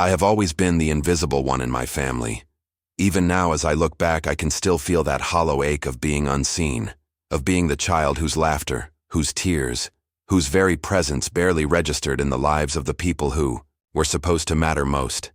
I have always been the invisible one in my family. Even now, as I look back, I can still feel that hollow ache of being unseen, of being the child whose laughter, whose tears, whose very presence barely registered in the lives of the people who were supposed to matter most.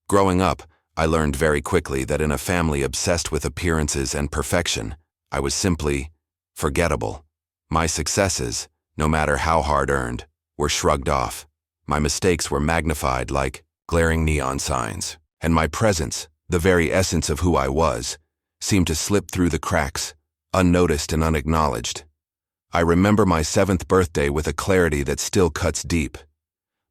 Growing up, I learned very quickly that in a family obsessed with appearances and perfection, I was simply forgettable. My successes, no matter how hard-earned, were shrugged off. My mistakes were magnified like glaring neon signs, and my presence, the very essence of who I was, seemed to slip through the cracks, unnoticed and unacknowledged. I remember my 7th birthday with a clarity that still cuts deep.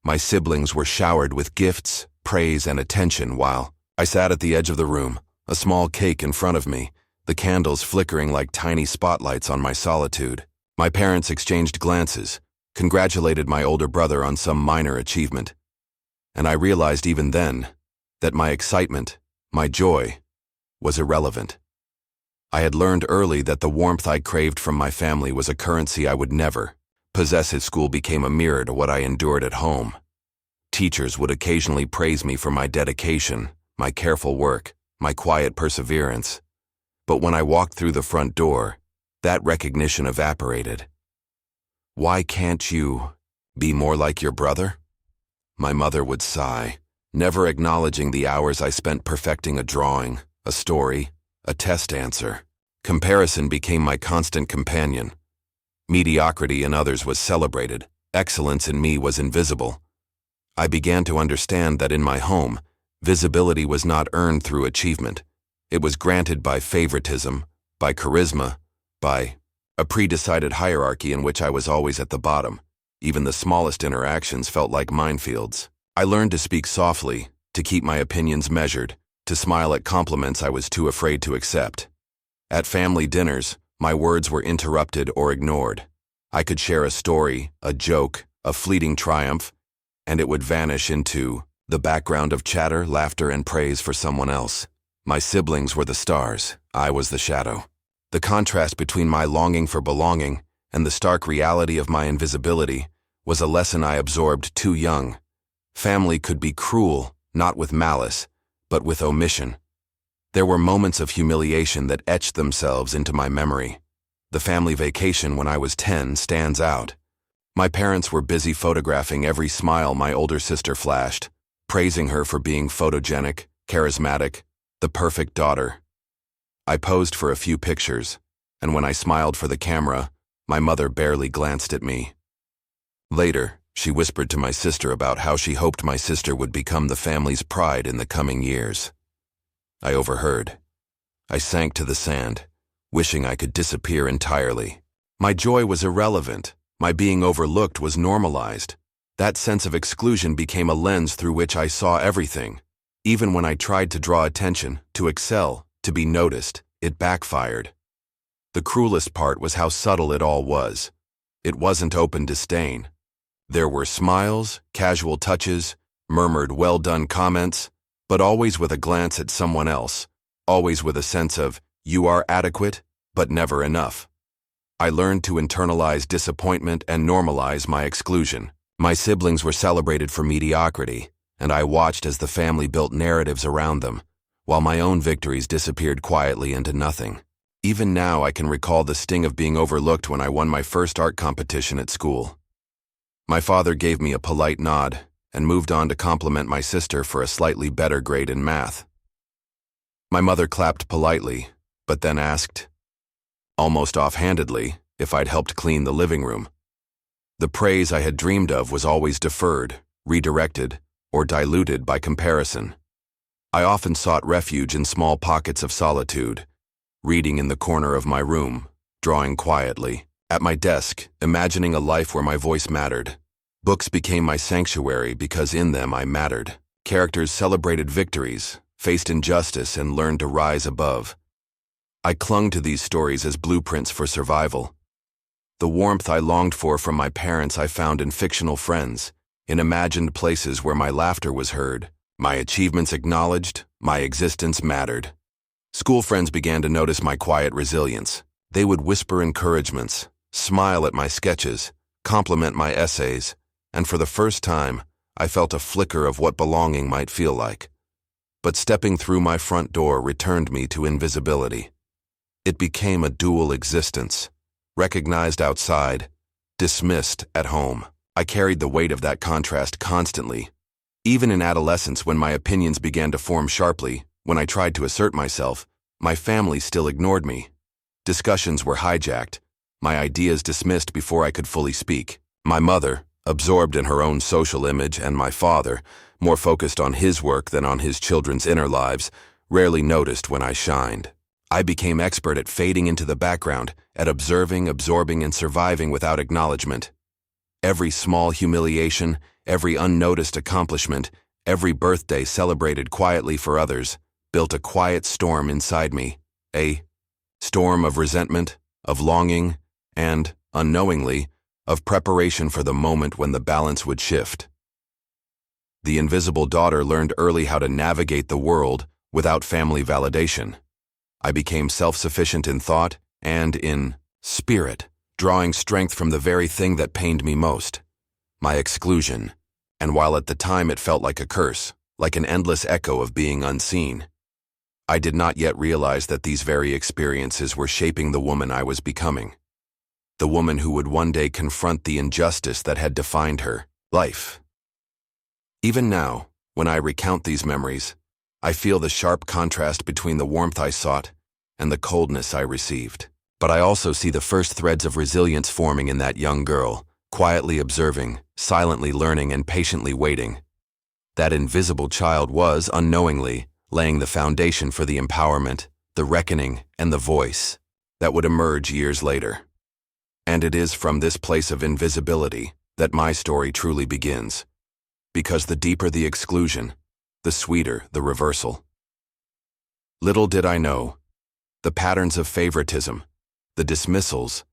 My siblings were showered with gifts, praise, and attention while I sat at the edge of the room, a small cake in front of me, the candles flickering like tiny spotlights on my solitude. My parents exchanged glances, congratulated my older brother on some minor achievement. And I realized even then that my excitement, my joy, was irrelevant. I had learned early that the warmth I craved from my family was a currency I would never possess. At school became a mirror to what I endured at home. Teachers would occasionally praise me for my dedication, my careful work, my quiet perseverance. But when I walked through the front door, that recognition evaporated. "Why can't you be more like your brother?" My mother would sigh, never acknowledging the hours I spent perfecting a drawing, a story, a test answer. Comparison became my constant companion. Mediocrity in others was celebrated. Excellence in me was invisible. I began to understand that in my home, visibility was not earned through achievement. It was granted by favoritism, by charisma, by a pre-decided hierarchy in which I was always at the bottom. Even the smallest interactions felt like minefields. I learned to speak softly, to keep my opinions measured, to smile at compliments I was too afraid to accept. At family dinners, my words were interrupted or ignored. I could share a story, a joke, a fleeting triumph, and it would vanish into the background of chatter, laughter, and praise for someone else. My siblings were the stars, I was the shadow. The contrast between my longing for belonging and the stark reality of my invisibility was a lesson I absorbed too young. Family could be cruel, not with malice, but with omission. There were moments of humiliation that etched themselves into my memory. The family vacation when I was 10 stands out. My parents were busy photographing every smile my older sister flashed, praising her for being photogenic, charismatic, the perfect daughter. I posed for a few pictures, and when I smiled for the camera, my mother barely glanced at me. Later, she whispered to my sister about how she hoped my sister would become the family's pride in the coming years. I overheard. I sank to the sand, wishing I could disappear entirely. My joy was irrelevant. My being overlooked was normalized. That sense of exclusion became a lens through which I saw everything. Even when I tried to draw attention, to excel, to be noticed, it backfired. The cruelest part was how subtle it all was. It wasn't open disdain. There were smiles, casual touches, murmured well-done comments, but always with a glance at someone else, always with a sense of, "You are adequate, but never enough." I learned to internalize disappointment and normalize my exclusion. My siblings were celebrated for mediocrity, and I watched as the family built narratives around them, while my own victories disappeared quietly into nothing. Even now, I can recall the sting of being overlooked when I won my first art competition at school. My father gave me a polite nod and moved on to compliment my sister for a slightly better grade in math. My mother clapped politely, but then asked, almost offhandedly, if I'd helped clean the living room. The praise I had dreamed of was always deferred, redirected, or diluted by comparison. I often sought refuge in small pockets of solitude, reading in the corner of my room, drawing quietly, at my desk, imagining a life where my voice mattered. Books became my sanctuary because in them I mattered. Characters celebrated victories, faced injustice, and learned to rise above. I clung to these stories as blueprints for survival. The warmth I longed for from my parents I found in fictional friends, in imagined places where my laughter was heard, my achievements acknowledged, my existence mattered. School friends began to notice my quiet resilience. They would whisper encouragements, smile at my sketches, compliment my essays, and for the first time, I felt a flicker of what belonging might feel like. But stepping through my front door returned me to invisibility. It became a dual existence, recognized outside, dismissed at home. I carried the weight of that contrast constantly. Even in adolescence, when my opinions began to form sharply, when I tried to assert myself, my family still ignored me. Discussions were hijacked, my ideas dismissed before I could fully speak. My mother, absorbed in her own social image, and my father, more focused on his work than on his children's inner lives, rarely noticed when I shined. I became expert at fading into the background, at observing, absorbing, and surviving without acknowledgement. Every small humiliation, every unnoticed accomplishment, every birthday celebrated quietly for others, built a quiet storm inside me, a storm of resentment, of longing, and, unknowingly, of preparation for the moment when the balance would shift. The invisible daughter learned early how to navigate the world without family validation. I became self-sufficient in thought and in spirit, drawing strength from the very thing that pained me most, my exclusion. And while at the time it felt like a curse, like an endless echo of being unseen, I did not yet realize that these very experiences were shaping the woman I was becoming. The woman who would one day confront the injustice that had defined her life. Even now, when I recount these memories, I feel the sharp contrast between the warmth I sought and the coldness I received. But I also see the first threads of resilience forming in that young girl, quietly observing, silently learning, and patiently waiting. That invisible child was, unknowingly, laying the foundation for the empowerment, the reckoning, and the voice that would emerge years later. And it is from this place of invisibility that my story truly begins, because the deeper the exclusion, the sweeter the reversal. Little did I know, the patterns of favoritism, the dismissals,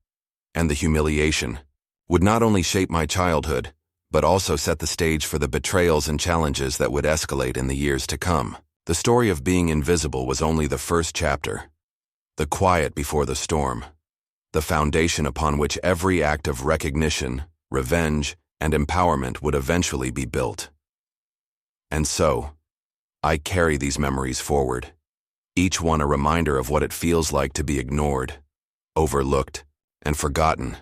and the humiliation would not only shape my childhood, but also set the stage for the betrayals and challenges that would escalate in the years to come. The story of being invisible was only the first chapter, the quiet before the storm, the foundation upon which every act of recognition, revenge, and empowerment would eventually be built. And so, I carry these memories forward, each one a reminder of what it feels like to be ignored, overlooked, and forgotten,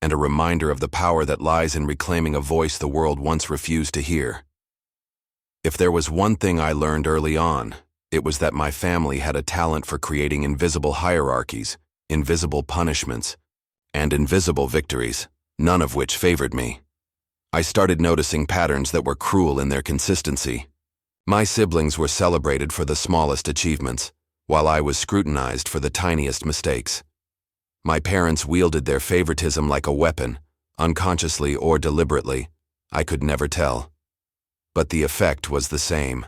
and a reminder of the power that lies in reclaiming a voice the world once refused to hear. If there was one thing I learned early on, it was that my family had a talent for creating invisible hierarchies, invisible punishments, and invisible victories, none of which favored me. I started noticing patterns that were cruel in their consistency. My siblings were celebrated for the smallest achievements, while I was scrutinized for the tiniest mistakes. My parents wielded their favoritism like a weapon, unconsciously or deliberately, I could never tell. But the effect was the same.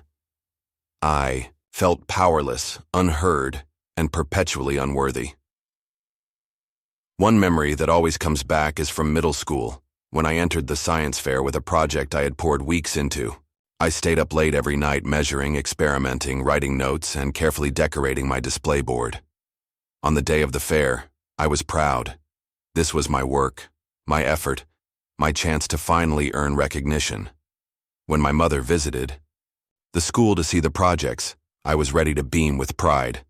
I felt powerless, unheard, and perpetually unworthy. One memory that always comes back is from middle school, when I entered the science fair with a project I had poured weeks into. I stayed up late every night measuring, experimenting, writing notes, and carefully decorating my display board. On the day of the fair, I was proud. This was my work, my effort, my chance to finally earn recognition. When my mother visited the school to see the projects, I was ready to beam with pride.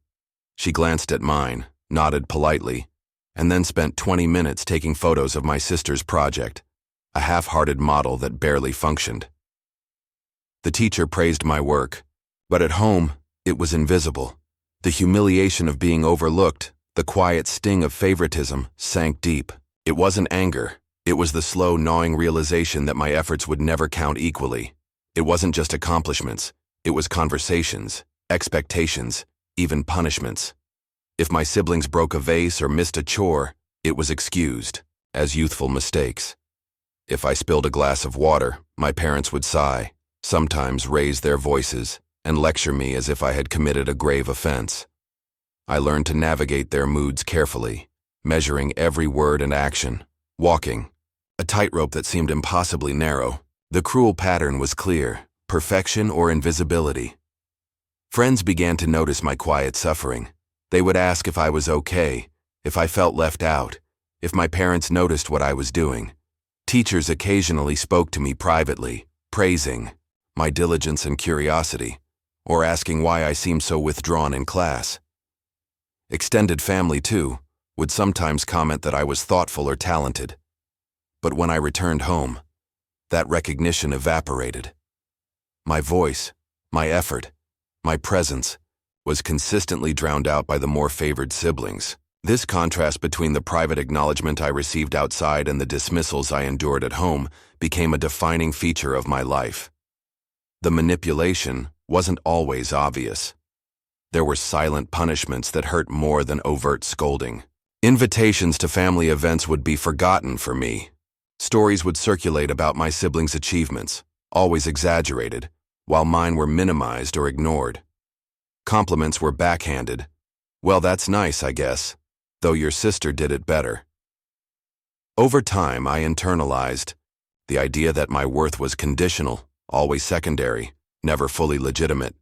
She glanced at mine, nodded politely, and then spent 20 minutes taking photos of my sister's project, a half-hearted model that barely functioned. The teacher praised my work, but at home, it was invisible. The humiliation of being overlooked, the quiet sting of favoritism, sank deep. It wasn't anger. It was the slow, gnawing realization that my efforts would never count equally. It wasn't just accomplishments. It was conversations, expectations, even punishments. If my siblings broke a vase or missed a chore, it was excused, as youthful mistakes. If I spilled a glass of water, my parents would sigh, sometimes raise their voices, and lecture me as if I had committed a grave offense. I learned to navigate their moods carefully, measuring every word and action, walking a tightrope that seemed impossibly narrow. The cruel pattern was clear: perfection or invisibility. Friends began to notice my quiet suffering. They would ask if I was okay, if I felt left out, if my parents noticed what I was doing. Teachers occasionally spoke to me privately, praising my diligence and curiosity, or asking why I seemed so withdrawn in class. Extended family, too, would sometimes comment that I was thoughtful or talented. But when I returned home, that recognition evaporated. My voice, my effort, my presence was consistently drowned out by the more favored siblings. This contrast between the private acknowledgement I received outside and the dismissals I endured at home became a defining feature of my life. The manipulation wasn't always obvious. There were silent punishments that hurt more than overt scolding. Invitations to family events would be forgotten for me. Stories would circulate about my siblings' achievements, always exaggerated, while mine were minimized or ignored. Compliments were backhanded. Well, that's nice, I guess, though your sister did it better. Over time, I internalized the idea that my worth was conditional, always secondary, never fully legitimate.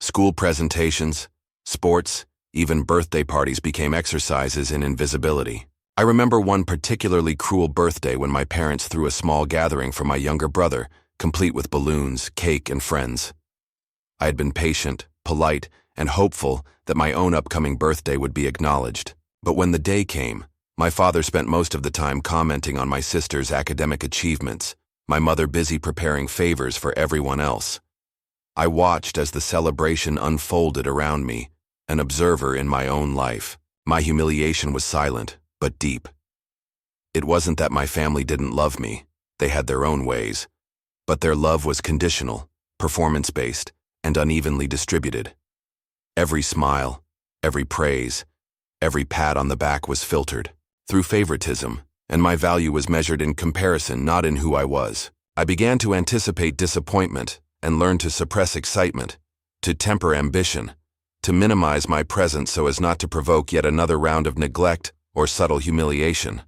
School presentations, sports, even birthday parties became exercises in invisibility. I remember one particularly cruel birthday when my parents threw a small gathering for my younger brother, complete with balloons, cake, and friends. I had been patient, polite, and hopeful that my own upcoming birthday would be acknowledged. But when the day came, my father spent most of the time commenting on my sister's academic achievements, my mother busy preparing favors for everyone else. I watched as the celebration unfolded around me, an observer in my own life. My humiliation was silent, but deep. It wasn't that my family didn't love me, they had their own ways, but their love was conditional, performance-based, and unevenly distributed. Every smile, every praise, every pat on the back was filtered through favoritism, and my value was measured in comparison, not in who I was. I began to anticipate disappointment and learn to suppress excitement, to temper ambition, to minimize my presence so as not to provoke yet another round of neglect or subtle humiliation.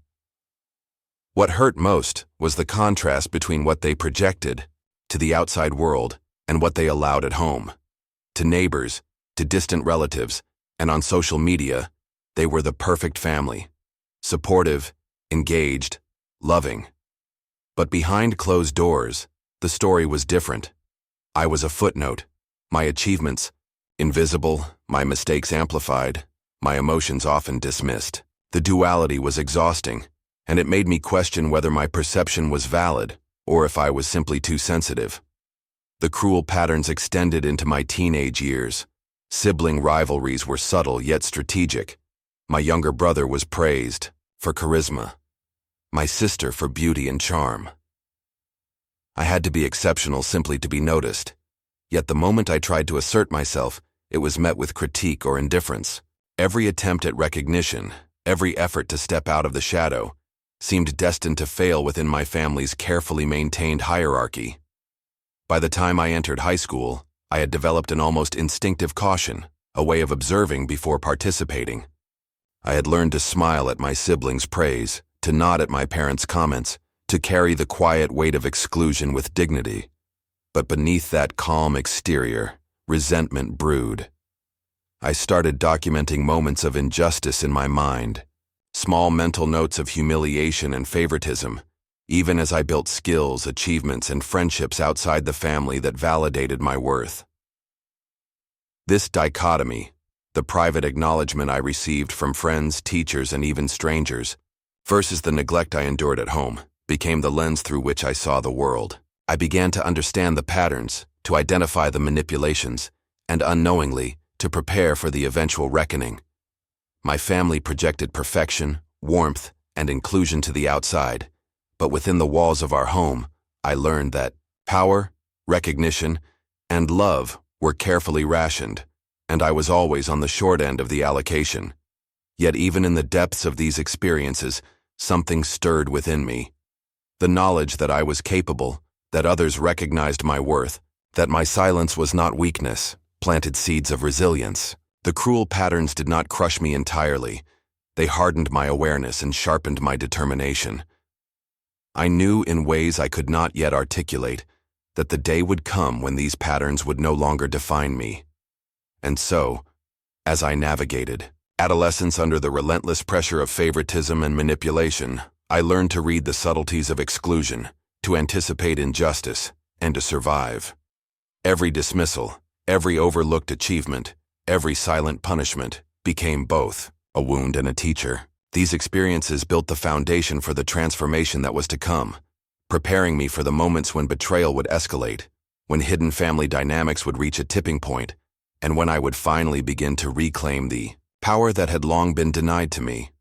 What hurt most was the contrast between what they projected to the outside world and what they allowed at home. To neighbors, to distant relatives, and on social media, they were the perfect family. Supportive, engaged, loving. But behind closed doors, the story was different. I was a footnote, my achievements invisible, my mistakes amplified, my emotions often dismissed. The duality was exhausting, and it made me question whether my perception was valid or if I was simply too sensitive. The cruel patterns extended into my teenage years. Sibling rivalries were subtle yet strategic. My younger brother was praised for charisma, my sister for beauty and charm. I had to be exceptional simply to be noticed, yet the moment I tried to assert myself, it was met with critique or indifference. Every attempt at recognition, every effort to step out of the shadow, seemed destined to fail within my family's carefully maintained hierarchy. By the time I entered high school, I had developed an almost instinctive caution, a way of observing before participating. I had learned to smile at my siblings' praise, to nod at my parents' comments, to carry the quiet weight of exclusion with dignity. But beneath that calm exterior, resentment brewed. I started documenting moments of injustice in my mind, small mental notes of humiliation and favoritism, even as I built skills, achievements, and friendships outside the family that validated my worth. This dichotomy, the private acknowledgement I received from friends, teachers, and even strangers, versus the neglect I endured at home, became the lens through which I saw the world. I began to understand the patterns, to identify the manipulations, and unknowingly, to prepare for the eventual reckoning. My family projected perfection, warmth, and inclusion to the outside, but within the walls of our home, I learned that power, recognition, and love were carefully rationed, and I was always on the short end of the allocation. Yet even in the depths of these experiences, something stirred within me. The knowledge that I was capable, that others recognized my worth, that my silence was not weakness, planted seeds of resilience. The cruel patterns did not crush me entirely. They hardened my awareness and sharpened my determination. I knew in ways I could not yet articulate that the day would come when these patterns would no longer define me. And so, as I navigated adolescence under the relentless pressure of favoritism and manipulation, I learned to read the subtleties of exclusion, to anticipate injustice, and to survive. Every dismissal, every overlooked achievement, every silent punishment became both a wound and a teacher. These experiences built the foundation for the transformation that was to come, preparing me for the moments when betrayal would escalate, when hidden family dynamics would reach a tipping point, and when I would finally begin to reclaim the power that had long been denied to me.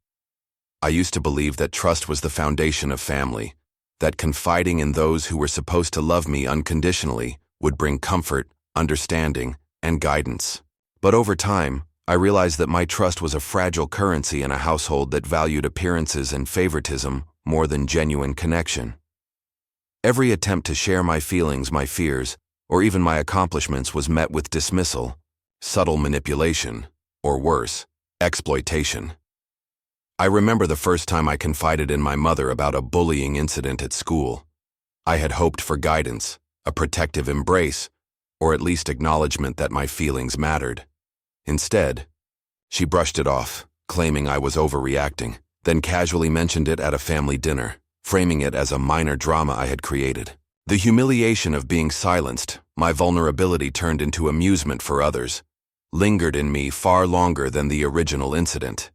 I used to believe that trust was the foundation of family, that confiding in those who were supposed to love me unconditionally would bring comfort, understanding, and guidance. But over time, I realized that my trust was a fragile currency in a household that valued appearances and favoritism more than genuine connection. Every attempt to share my feelings, my fears, or even my accomplishments was met with dismissal, subtle manipulation, or worse, exploitation. I remember the first time I confided in my mother about a bullying incident at school. I had hoped for guidance, a protective embrace, or at least acknowledgement that my feelings mattered. Instead, she brushed it off, claiming I was overreacting, then casually mentioned it at a family dinner, framing it as a minor drama I had created. The humiliation of being silenced, my vulnerability turned into amusement for others, lingered in me far longer than the original incident.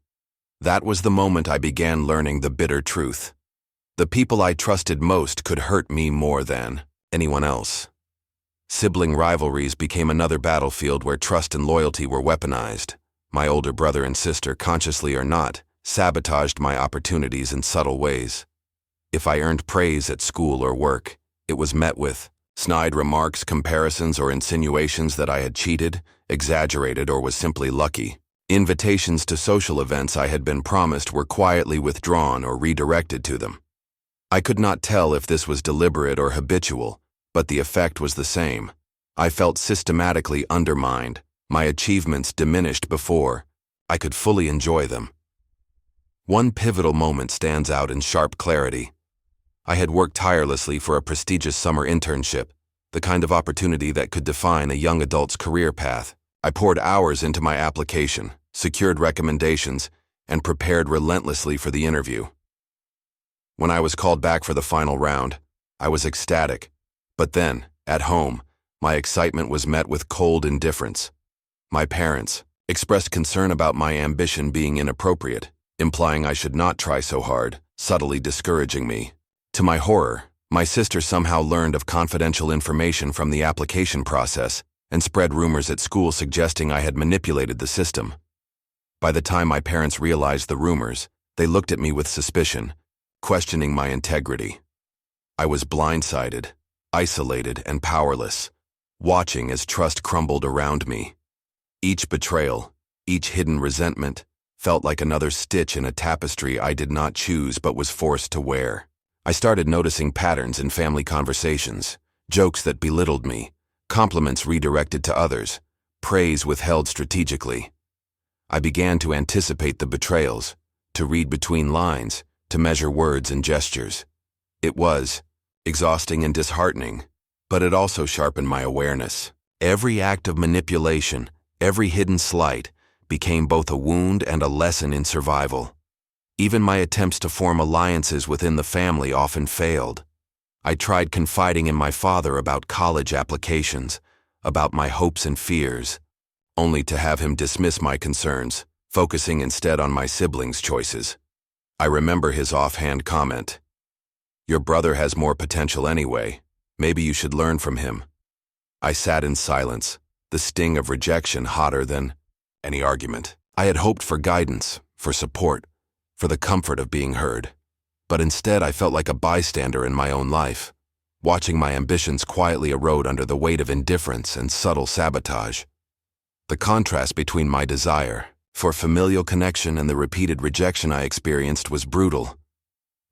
That was the moment I began learning the bitter truth. The people I trusted most could hurt me more than anyone else. Sibling rivalries became another battlefield where trust and loyalty were weaponized. My older brother and sister, consciously or not, sabotaged my opportunities in subtle ways. If I earned praise at school or work, it was met with snide remarks, comparisons, or insinuations that I had cheated, exaggerated, or was simply lucky. Invitations to social events I had been promised were quietly withdrawn or redirected to them. I could not tell if this was deliberate or habitual, but the effect was the same. I felt systematically undermined, my achievements diminished before I could fully enjoy them. One pivotal moment stands out in sharp clarity. I had worked tirelessly for a prestigious summer internship, the kind of opportunity that could define a young adult's career path. I poured hours into my application, secured recommendations, and prepared relentlessly for the interview. When I was called back for the final round, I was ecstatic. But then, at home, my excitement was met with cold indifference. My parents expressed concern about my ambition being inappropriate, implying I should not try so hard, subtly discouraging me. To my horror, my sister somehow learned of confidential information from the application process and spread rumors at school suggesting I had manipulated the system. By the time my parents realized the rumors, they looked at me with suspicion, questioning my integrity. I was blindsided, isolated, and powerless, watching as trust crumbled around me. Each betrayal, each hidden resentment, felt like another stitch in a tapestry I did not choose but was forced to wear. I started noticing patterns in family conversations, jokes that belittled me, compliments redirected to others, praise withheld strategically. I began to anticipate the betrayals, to read between lines, to measure words and gestures. It was exhausting and disheartening, but it also sharpened my awareness. Every act of manipulation, every hidden slight, became both a wound and a lesson in survival. Even my attempts to form alliances within the family often failed. I tried confiding in my father about college applications, about my hopes and fears, only to have him dismiss my concerns, focusing instead on my siblings' choices. I remember his offhand comment, "Your brother has more potential anyway. Maybe you should learn from him." I sat in silence, the sting of rejection hotter than any argument. I had hoped for guidance, for support, for the comfort of being heard. But instead I felt like a bystander in my own life, watching my ambitions quietly erode under the weight of indifference and subtle sabotage. The contrast between my desire for familial connection and the repeated rejection I experienced was brutal.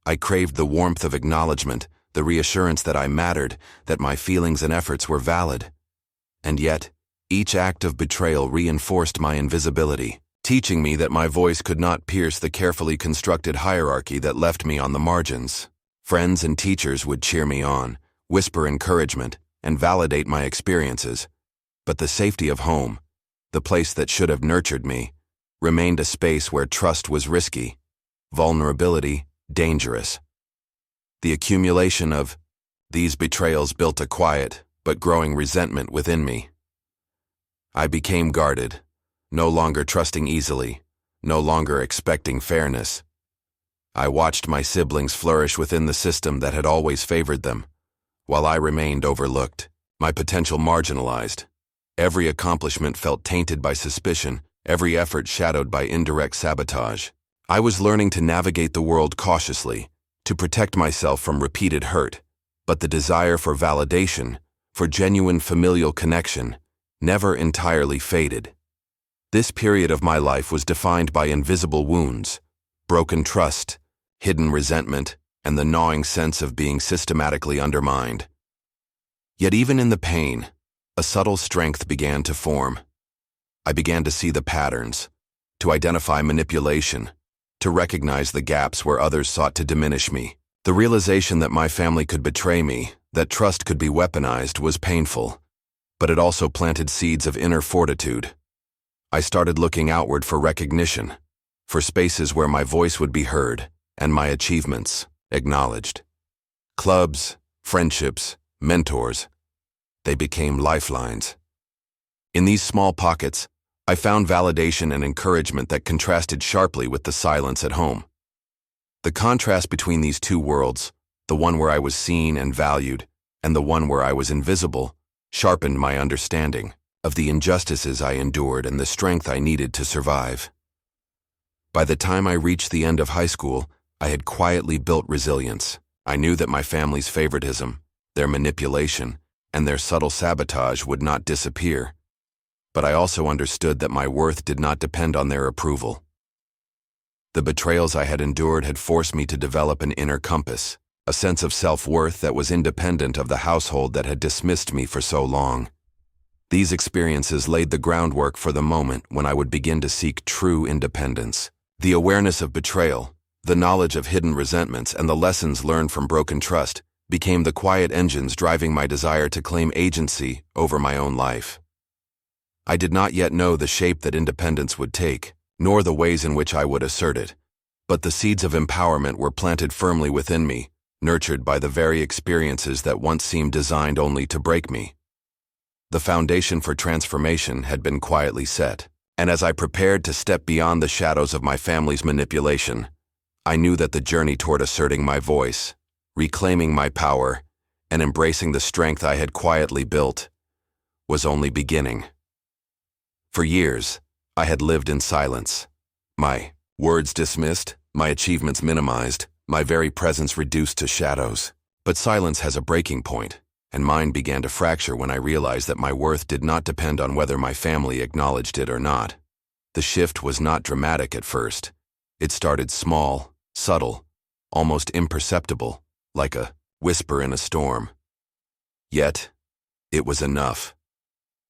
I craved the warmth of acknowledgement, the reassurance that I mattered, that my feelings and efforts were valid. And yet, each act of betrayal reinforced my invisibility, teaching me that my voice could not pierce the carefully constructed hierarchy that left me on the margins. Friends and teachers would cheer me on, whisper encouragement, and validate my experiences. But the safety of home, the place that should have nurtured me, remained a space where trust was risky, vulnerability dangerous. The accumulation of These betrayals built a quiet, but growing resentment within me. I became guarded, no longer trusting easily, no longer expecting fairness. I watched my siblings flourish within the system that had always favored them, while I remained overlooked, my potential marginalized. Every accomplishment felt tainted by suspicion, every effort shadowed by indirect sabotage. I was learning to navigate the world cautiously, to protect myself from repeated hurt, but the desire for validation, for genuine familial connection, never entirely faded. This period of my life was defined by invisible wounds, broken trust, hidden resentment, and the gnawing sense of being systematically undermined. Yet even in the pain, a subtle strength began to form. I began to see the patterns, to identify manipulation, to recognize the gaps where others sought to diminish me. The realization that my family could betray me, that trust could be weaponized, was painful, but it also planted seeds of inner fortitude. I started looking outward for recognition, for spaces where my voice would be heard and my achievements acknowledged. Clubs, friendships, mentors, they became lifelines. In these small pockets, I found validation and encouragement that contrasted sharply with the silence at home. The contrast between these two worlds, the one where I was seen and valued, and the one where I was invisible, sharpened my understanding of the injustices I endured and the strength I needed to survive. By the time I reached the end of high school, I had quietly built resilience. I knew that my family's favoritism, their manipulation, and their subtle sabotage would not disappear. But I also understood that my worth did not depend on their approval. The betrayals I had endured had forced me to develop an inner compass, a sense of self-worth that was independent of the household that had dismissed me for so long. These experiences laid the groundwork for the moment when I would begin to seek true independence. The awareness of betrayal, the knowledge of hidden resentments, and the lessons learned from broken trust became the quiet engines driving my desire to claim agency over my own life. I did not yet know the shape that independence would take, nor the ways in which I would assert it, but the seeds of empowerment were planted firmly within me, nurtured by the very experiences that once seemed designed only to break me. The foundation for transformation had been quietly set, and as I prepared to step beyond the shadows of my family's manipulation, I knew that the journey toward asserting my voice, reclaiming my power, and embracing the strength I had quietly built was only beginning. For years, I had lived in silence, my words dismissed, my achievements minimized, my very presence reduced to shadows. But silence has a breaking point, and mine began to fracture when I realized that my worth did not depend on whether my family acknowledged it or not. The shift was not dramatic at first. It started small, subtle, almost imperceptible, like a whisper in a storm. Yet, it was enough.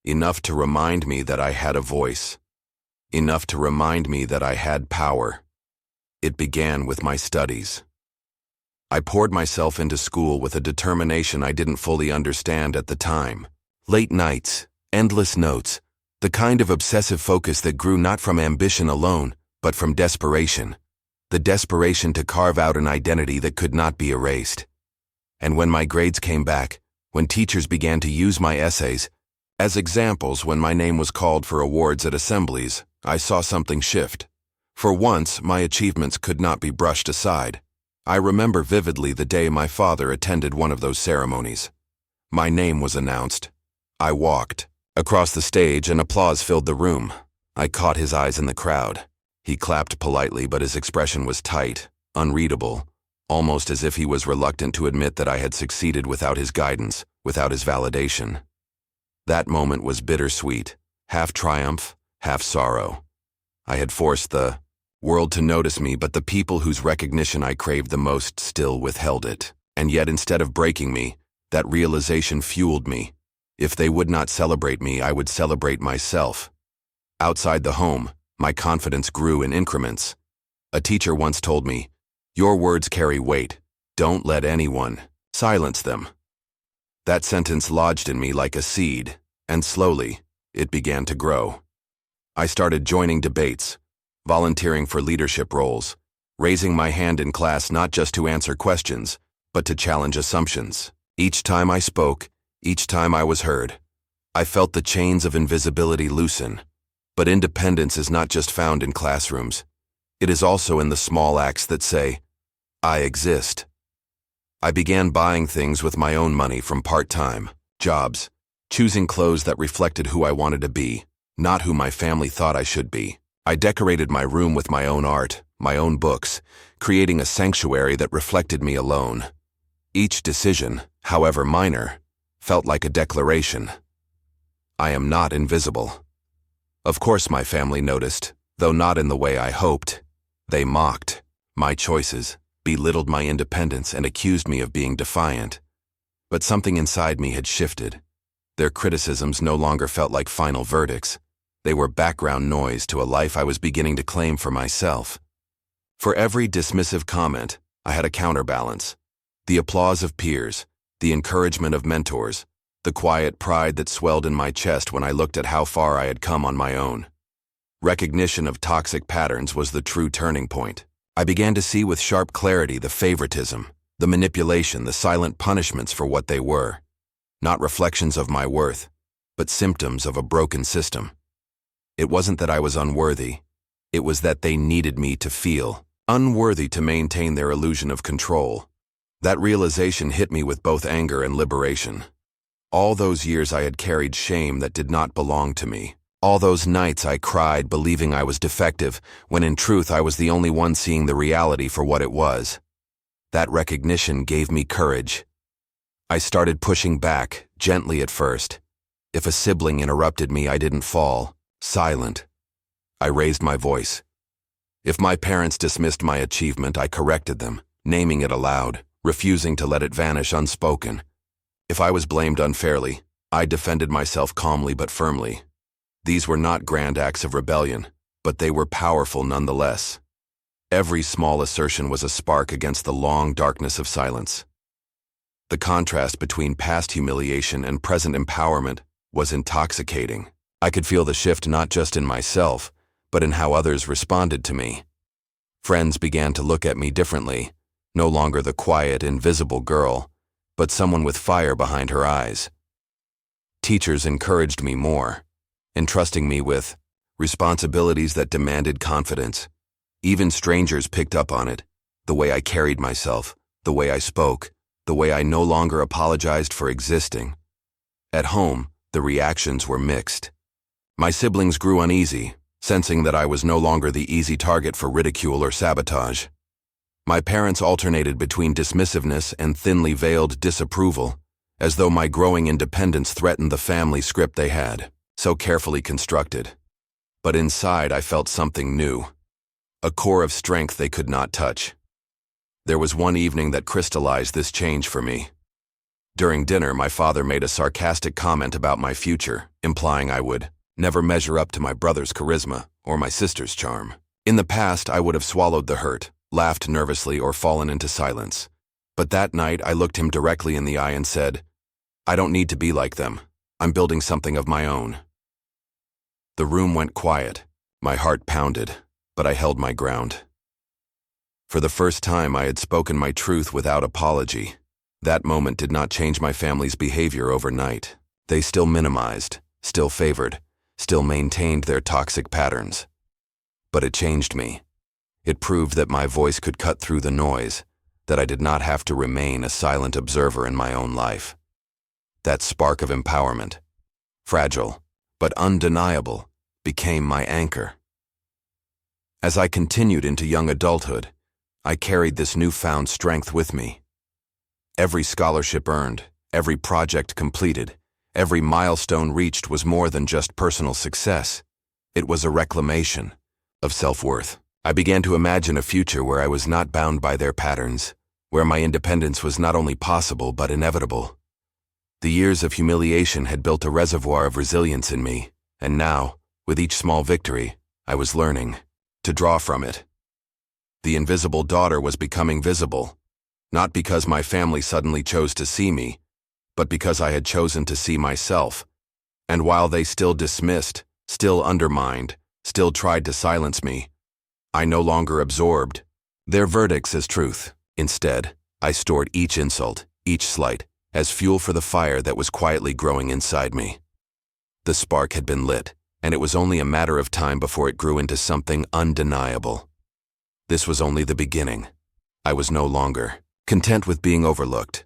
Enough to remind me that I had a voice. Enough to remind me that I had power. It began with my studies. I poured myself into school with a determination I didn't fully understand at the time. Late nights, endless notes, the kind of obsessive focus that grew not from ambition alone, but from desperation. The desperation to carve out an identity that could not be erased. And when my grades came back, when teachers began to use my essays as examples, when my name was called for awards at assemblies, I saw something shift. For once, my achievements could not be brushed aside. I remember vividly the day my father attended one of those ceremonies. My name was announced. I walked across the stage and applause filled the room. I caught his eyes in the crowd. He clapped politely, but his expression was tight, unreadable, almost as if he was reluctant to admit that I had succeeded without his guidance, without his validation. That moment was bittersweet, half triumph, half sorrow. I had forced the world to notice me, but the people whose recognition I craved the most still withheld it. And yet, instead of breaking me, that realization fueled me. If they would not celebrate me, I would celebrate myself. Outside the home, my confidence grew in increments. A teacher once told me, "Your words carry weight. Don't let anyone silence them." That sentence lodged in me like a seed, and slowly, it began to grow. I started joining debates, volunteering for leadership roles, raising my hand in class not just to answer questions, but to challenge assumptions. Each time I spoke, each time I was heard, I felt the chains of invisibility loosen. But independence is not just found in classrooms. It is also in the small acts that say, I exist. I began buying things with my own money from part-time jobs, choosing clothes that reflected who I wanted to be, not who my family thought I should be. I decorated my room with my own art, my own books, creating a sanctuary that reflected me alone. Each decision, however minor, felt like a declaration. I am not invisible. Of course my family noticed, though not in the way I hoped. They mocked my choices, belittled my independence, and accused me of being defiant. But something inside me had shifted. Their criticisms no longer felt like final verdicts. They were background noise to a life I was beginning to claim for myself. For every dismissive comment, I had a counterbalance. The applause of peers, the encouragement of mentors, the quiet pride that swelled in my chest when I looked at how far I had come on my own. Recognition of toxic patterns was the true turning point. I began to see with sharp clarity the favoritism, the manipulation, the silent punishments for what they were. Not reflections of my worth, but symptoms of a broken system. It wasn't that I was unworthy. It was that they needed me to feel unworthy to maintain their illusion of control. That realization hit me with both anger and liberation. All those years I had carried shame that did not belong to me. All those nights I cried believing I was defective, when in truth I was the only one seeing the reality for what it was. That recognition gave me courage. I started pushing back, gently at first. If a sibling interrupted me, I didn't fall silent. I raised my voice. If my parents dismissed my achievement, I corrected them, naming it aloud, refusing to let it vanish unspoken. If I was blamed unfairly, I defended myself calmly but firmly. These were not grand acts of rebellion, but they were powerful nonetheless. Every small assertion was a spark against the long darkness of silence. The contrast between past humiliation and present empowerment was intoxicating. I could feel the shift not just in myself, but in how others responded to me. Friends began to look at me differently, no longer the quiet, invisible girl, but someone with fire behind her eyes. Teachers encouraged me more, entrusting me with responsibilities that demanded confidence. Even strangers picked up on it, the way I carried myself, the way I spoke, the way I no longer apologized for existing. At home, the reactions were mixed. My siblings grew uneasy, sensing that I was no longer the easy target for ridicule or sabotage. My parents alternated between dismissiveness and thinly veiled disapproval, as though my growing independence threatened the family script they had, so carefully constructed. But inside I felt something new, a core of strength they could not touch. There was one evening that crystallized this change for me. During dinner, my father made a sarcastic comment about my future, implying I would never measure up to my brother's charisma or my sister's charm. In the past, I would have swallowed the hurt, laughed nervously, or fallen into silence. But that night, I looked him directly in the eye and said, I don't need to be like them. I'm building something of my own. The room went quiet. My heart pounded, but I held my ground. For the first time, I had spoken my truth without apology. That moment did not change my family's behavior overnight. They still minimized, still favored, still maintained their toxic patterns. But it changed me. It proved that my voice could cut through the noise, that I did not have to remain a silent observer in my own life. That spark of empowerment, fragile but undeniable, became my anchor. As I continued into young adulthood, I carried this newfound strength with me. Every scholarship earned, every project completed, every milestone reached was more than just personal success. It was a reclamation of self-worth. I began to imagine a future where I was not bound by their patterns, where my independence was not only possible but inevitable. The years of humiliation had built a reservoir of resilience in me, and now, with each small victory, I was learning to draw from it. The invisible daughter was becoming visible, not because my family suddenly chose to see me, but because I had chosen to see myself. And while they still dismissed, still undermined, still tried to silence me, I no longer absorbed their verdicts as truth. Instead, I stored each insult, each slight, as fuel for the fire that was quietly growing inside me. The spark had been lit, and it was only a matter of time before it grew into something undeniable. This was only the beginning. I was no longer content with being overlooked.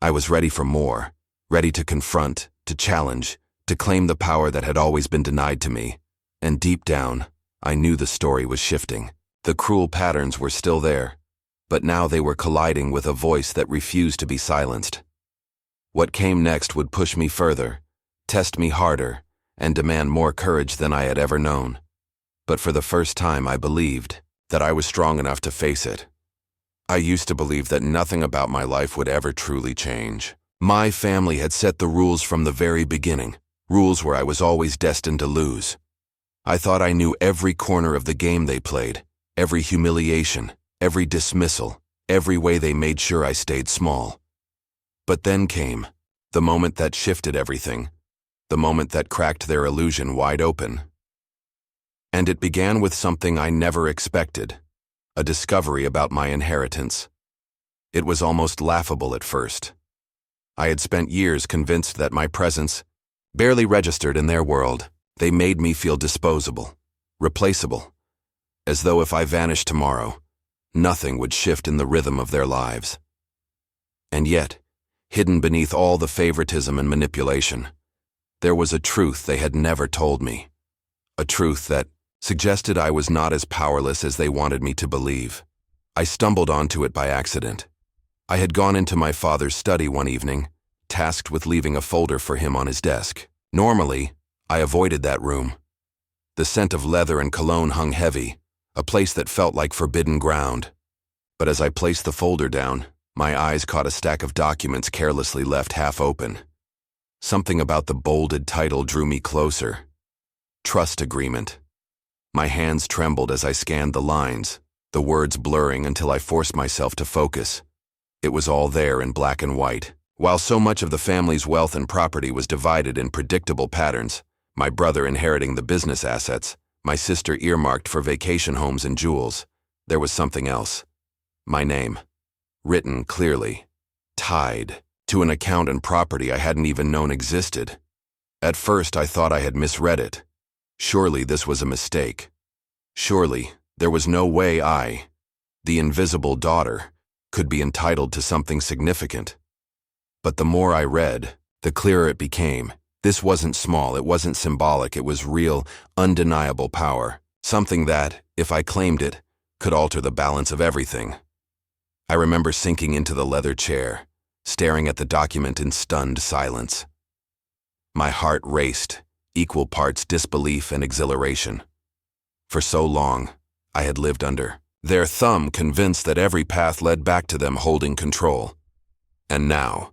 I was ready for more, ready to confront, to challenge, to claim the power that had always been denied to me. And deep down, I knew the story was shifting. The cruel patterns were still there, but now they were colliding with a voice that refused to be silenced. What came next would push me further, test me harder, and demand more courage than I had ever known. But for the first time, I believed that I was strong enough to face it. I used to believe that nothing about my life would ever truly change. My family had set the rules from the very beginning, rules where I was always destined to lose. I thought I knew every corner of the game they played, every humiliation, every dismissal, every way they made sure I stayed small. But then came the moment that shifted everything, the moment that cracked their illusion wide open. And it began with something I never expected, a discovery about my inheritance. It was almost laughable at first. I had spent years convinced that my presence barely registered in their world. They made me feel disposable, replaceable, as though if I vanished tomorrow, nothing would shift in the rhythm of their lives. And yet, hidden beneath all the favoritism and manipulation, there was a truth they had never told me, a truth that suggested I was not as powerless as they wanted me to believe. I stumbled onto it by accident. I had gone into my father's study one evening, tasked with leaving a folder for him on his desk. Normally, I avoided that room. The scent of leather and cologne hung heavy, a place that felt like forbidden ground. But as I placed the folder down, my eyes caught a stack of documents carelessly left half open. Something about the bolded title drew me closer. Trust agreement. My hands trembled as I scanned the lines, the words blurring until I forced myself to focus. It was all there in black and white. While so much of the family's wealth and property was divided in predictable patterns, my brother inheriting the business assets, my sister earmarked for vacation homes and jewels, there was something else. My name, written clearly, tied to an account and property I hadn't even known existed. At first, I thought I had misread it. Surely this was a mistake. Surely there was no way I, the invisible daughter, could be entitled to something significant. But the more I read, the clearer it became. This wasn't small, it wasn't symbolic, it was real, undeniable power. Something that, if I claimed it, could alter the balance of everything. I remember sinking into the leather chair, staring at the document in stunned silence. My heart raced, equal parts disbelief and exhilaration. For so long, I had lived under their thumb, convinced that every path led back to them holding control. And now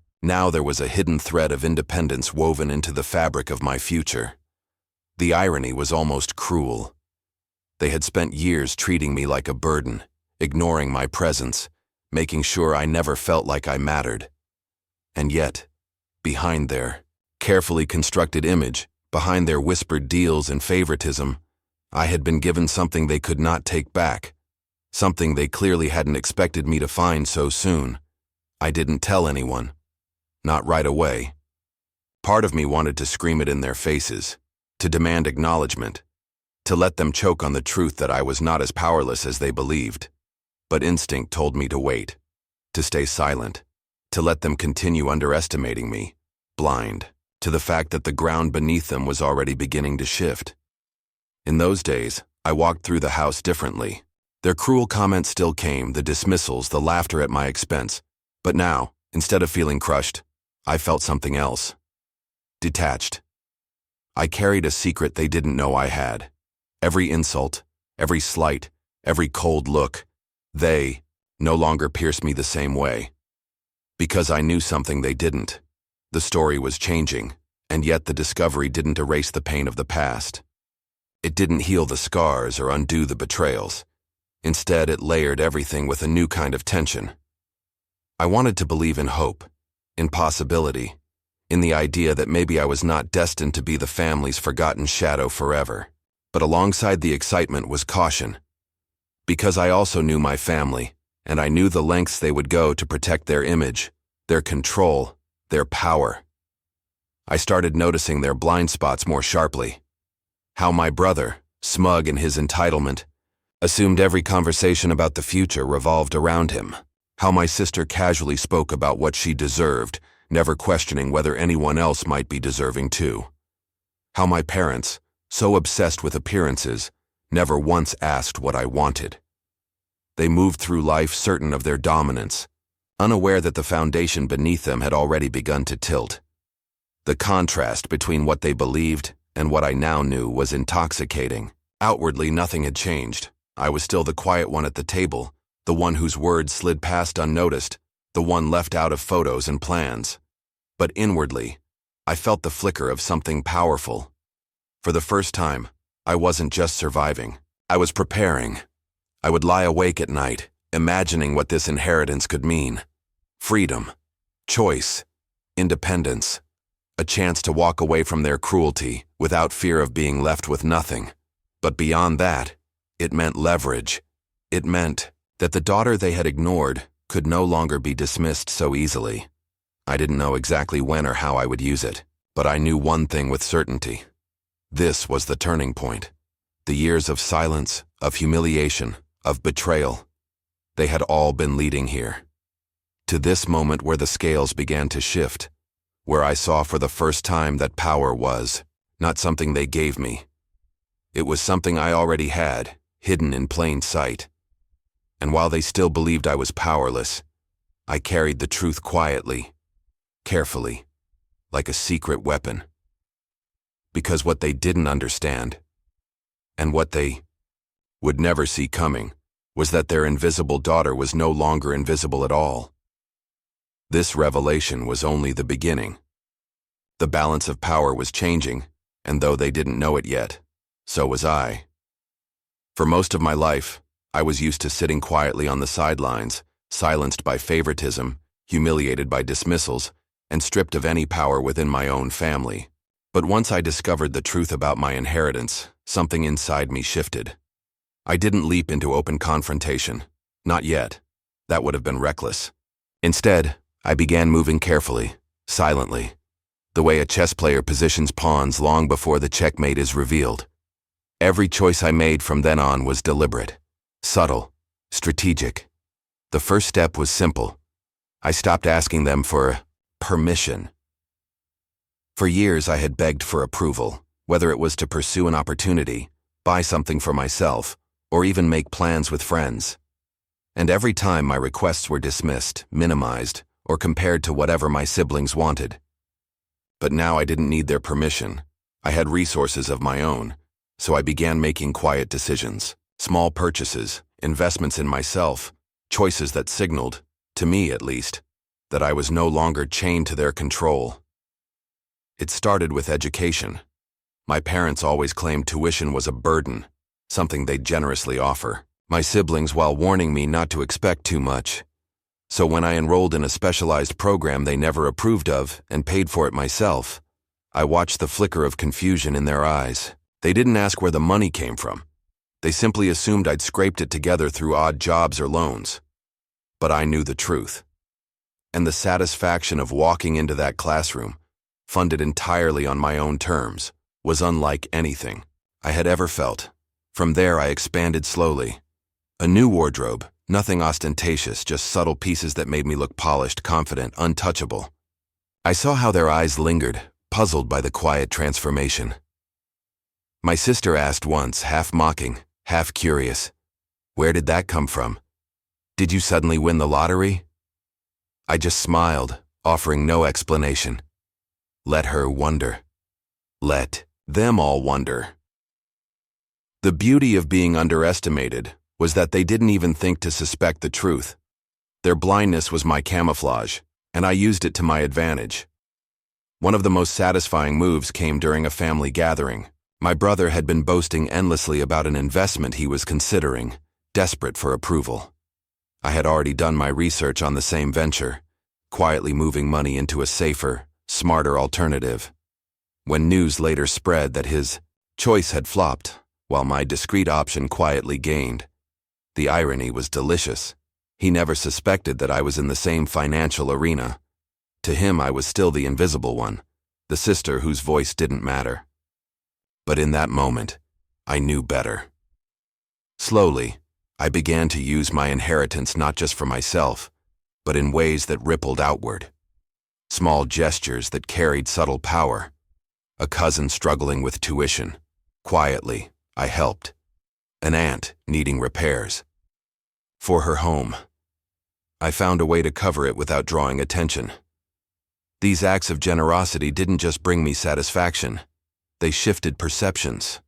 there was a hidden thread of independence woven into the fabric of my future. The irony was almost cruel. They had spent years treating me like a burden, ignoring my presence, making sure I never felt like I mattered. And yet, behind their carefully constructed image, behind their whispered deals and favoritism, I had been given something they could not take back, something they clearly hadn't expected me to find so soon. I didn't tell anyone. Not right away. Part of me wanted to scream it in their faces, to demand acknowledgement, to let them choke on the truth that I was not as powerless as they believed. But instinct told me to wait, to stay silent, to let them continue underestimating me, blind to the fact that the ground beneath them was already beginning to shift. In those days, I walked through the house differently. Their cruel comments still came, the dismissals, the laughter at my expense. But now, instead of feeling crushed, I felt something else. Detached. I carried a secret they didn't know I had. Every insult, every slight, every cold look, they no longer pierced me the same way. Because I knew something they didn't. The story was changing, and yet the discovery didn't erase the pain of the past. It didn't heal the scars or undo the betrayals. Instead, it layered everything with a new kind of tension. I wanted to believe in hope, in possibility, in the idea that maybe I was not destined to be the family's forgotten shadow forever. But alongside the excitement was caution. Because I also knew my family, and I knew the lengths they would go to protect their image, their control, their power. I started noticing their blind spots more sharply. How my brother, smug in his entitlement, assumed every conversation about the future revolved around him. How my sister casually spoke about what she deserved, never questioning whether anyone else might be deserving too. How my parents, so obsessed with appearances, never once asked what I wanted. They moved through life certain of their dominance, unaware that the foundation beneath them had already begun to tilt. The contrast between what they believed and what I now knew was intoxicating. Outwardly, nothing had changed. I was still the quiet one at the table, the one whose words slid past unnoticed, the one left out of photos and plans. But inwardly, I felt the flicker of something powerful. For the first time, I wasn't just surviving. I was preparing. I would lie awake at night, imagining what this inheritance could mean. Freedom, choice, independence, a chance to walk away from their cruelty without fear of being left with nothing. But beyond that, it meant leverage. It meant that the daughter they had ignored could no longer be dismissed so easily. I didn't know exactly when or how I would use it, but I knew one thing with certainty. This was the turning point. The years of silence, of humiliation, of betrayal. They had all been leading here. To this moment where the scales began to shift, where I saw for the first time that power was not something they gave me. It was something I already had, hidden in plain sight. And while they still believed I was powerless, I carried the truth quietly, carefully, like a secret weapon. Because what they didn't understand, and what they would never see coming, was that their invisible daughter was no longer invisible at all. This revelation was only the beginning. The balance of power was changing, and though they didn't know it yet, so was I. For most of my life, I was used to sitting quietly on the sidelines, silenced by favoritism, humiliated by dismissals, and stripped of any power within my own family. But once I discovered the truth about my inheritance, something inside me shifted. I didn't leap into open confrontation. Not yet. That would have been reckless. Instead, I began moving carefully, silently, the way a chess player positions pawns long before the checkmate is revealed. Every choice I made from then on was deliberate, subtle, strategic. The first step was simple. I stopped asking them for permission. For years I had begged for approval, whether it was to pursue an opportunity, buy something for myself, or even make plans with friends. And every time my requests were dismissed, minimized, or compared to whatever my siblings wanted. But now I didn't need their permission. I had resources of my own, so I began making quiet decisions, small purchases, investments in myself, choices that signaled, to me at least, that I was no longer chained to their control. It started with education. My parents always claimed tuition was a burden, something they'd generously offer. My siblings while warning me not to expect too much. So when I enrolled in a specialized program they never approved of and paid for it myself, I watched the flicker of confusion in their eyes. They didn't ask where the money came from. They simply assumed I'd scraped it together through odd jobs or loans. But I knew the truth. And the satisfaction of walking into that classroom, funded entirely on my own terms, was unlike anything I had ever felt. From there I expanded slowly. A new wardrobe, nothing ostentatious, just subtle pieces that made me look polished, confident, untouchable. I saw how their eyes lingered, puzzled by the quiet transformation. My sister asked once, half mocking, half curious, "Where did that come from? Did you suddenly win the lottery?" I just smiled, offering no explanation. Let her wonder. Let them all wonder. The beauty of being underestimated was that they didn't even think to suspect the truth. Their blindness was my camouflage, and I used it to my advantage. One of the most satisfying moves came during a family gathering. My brother had been boasting endlessly about an investment he was considering, desperate for approval. I had already done my research on the same venture, quietly moving money into a safer, smarter alternative. When news later spread that his choice had flopped, while my discreet option quietly gained, the irony was delicious. He never suspected that I was in the same financial arena. To him, I was still the invisible one, the sister whose voice didn't matter. But in that moment, I knew better. Slowly, I began to use my inheritance not just for myself, but in ways that rippled outward. Small gestures that carried subtle power. A cousin struggling with tuition. Quietly, I helped. An aunt needing repairs. For her home. I found a way to cover it without drawing attention. These acts of generosity didn't just bring me satisfaction. They shifted perceptions.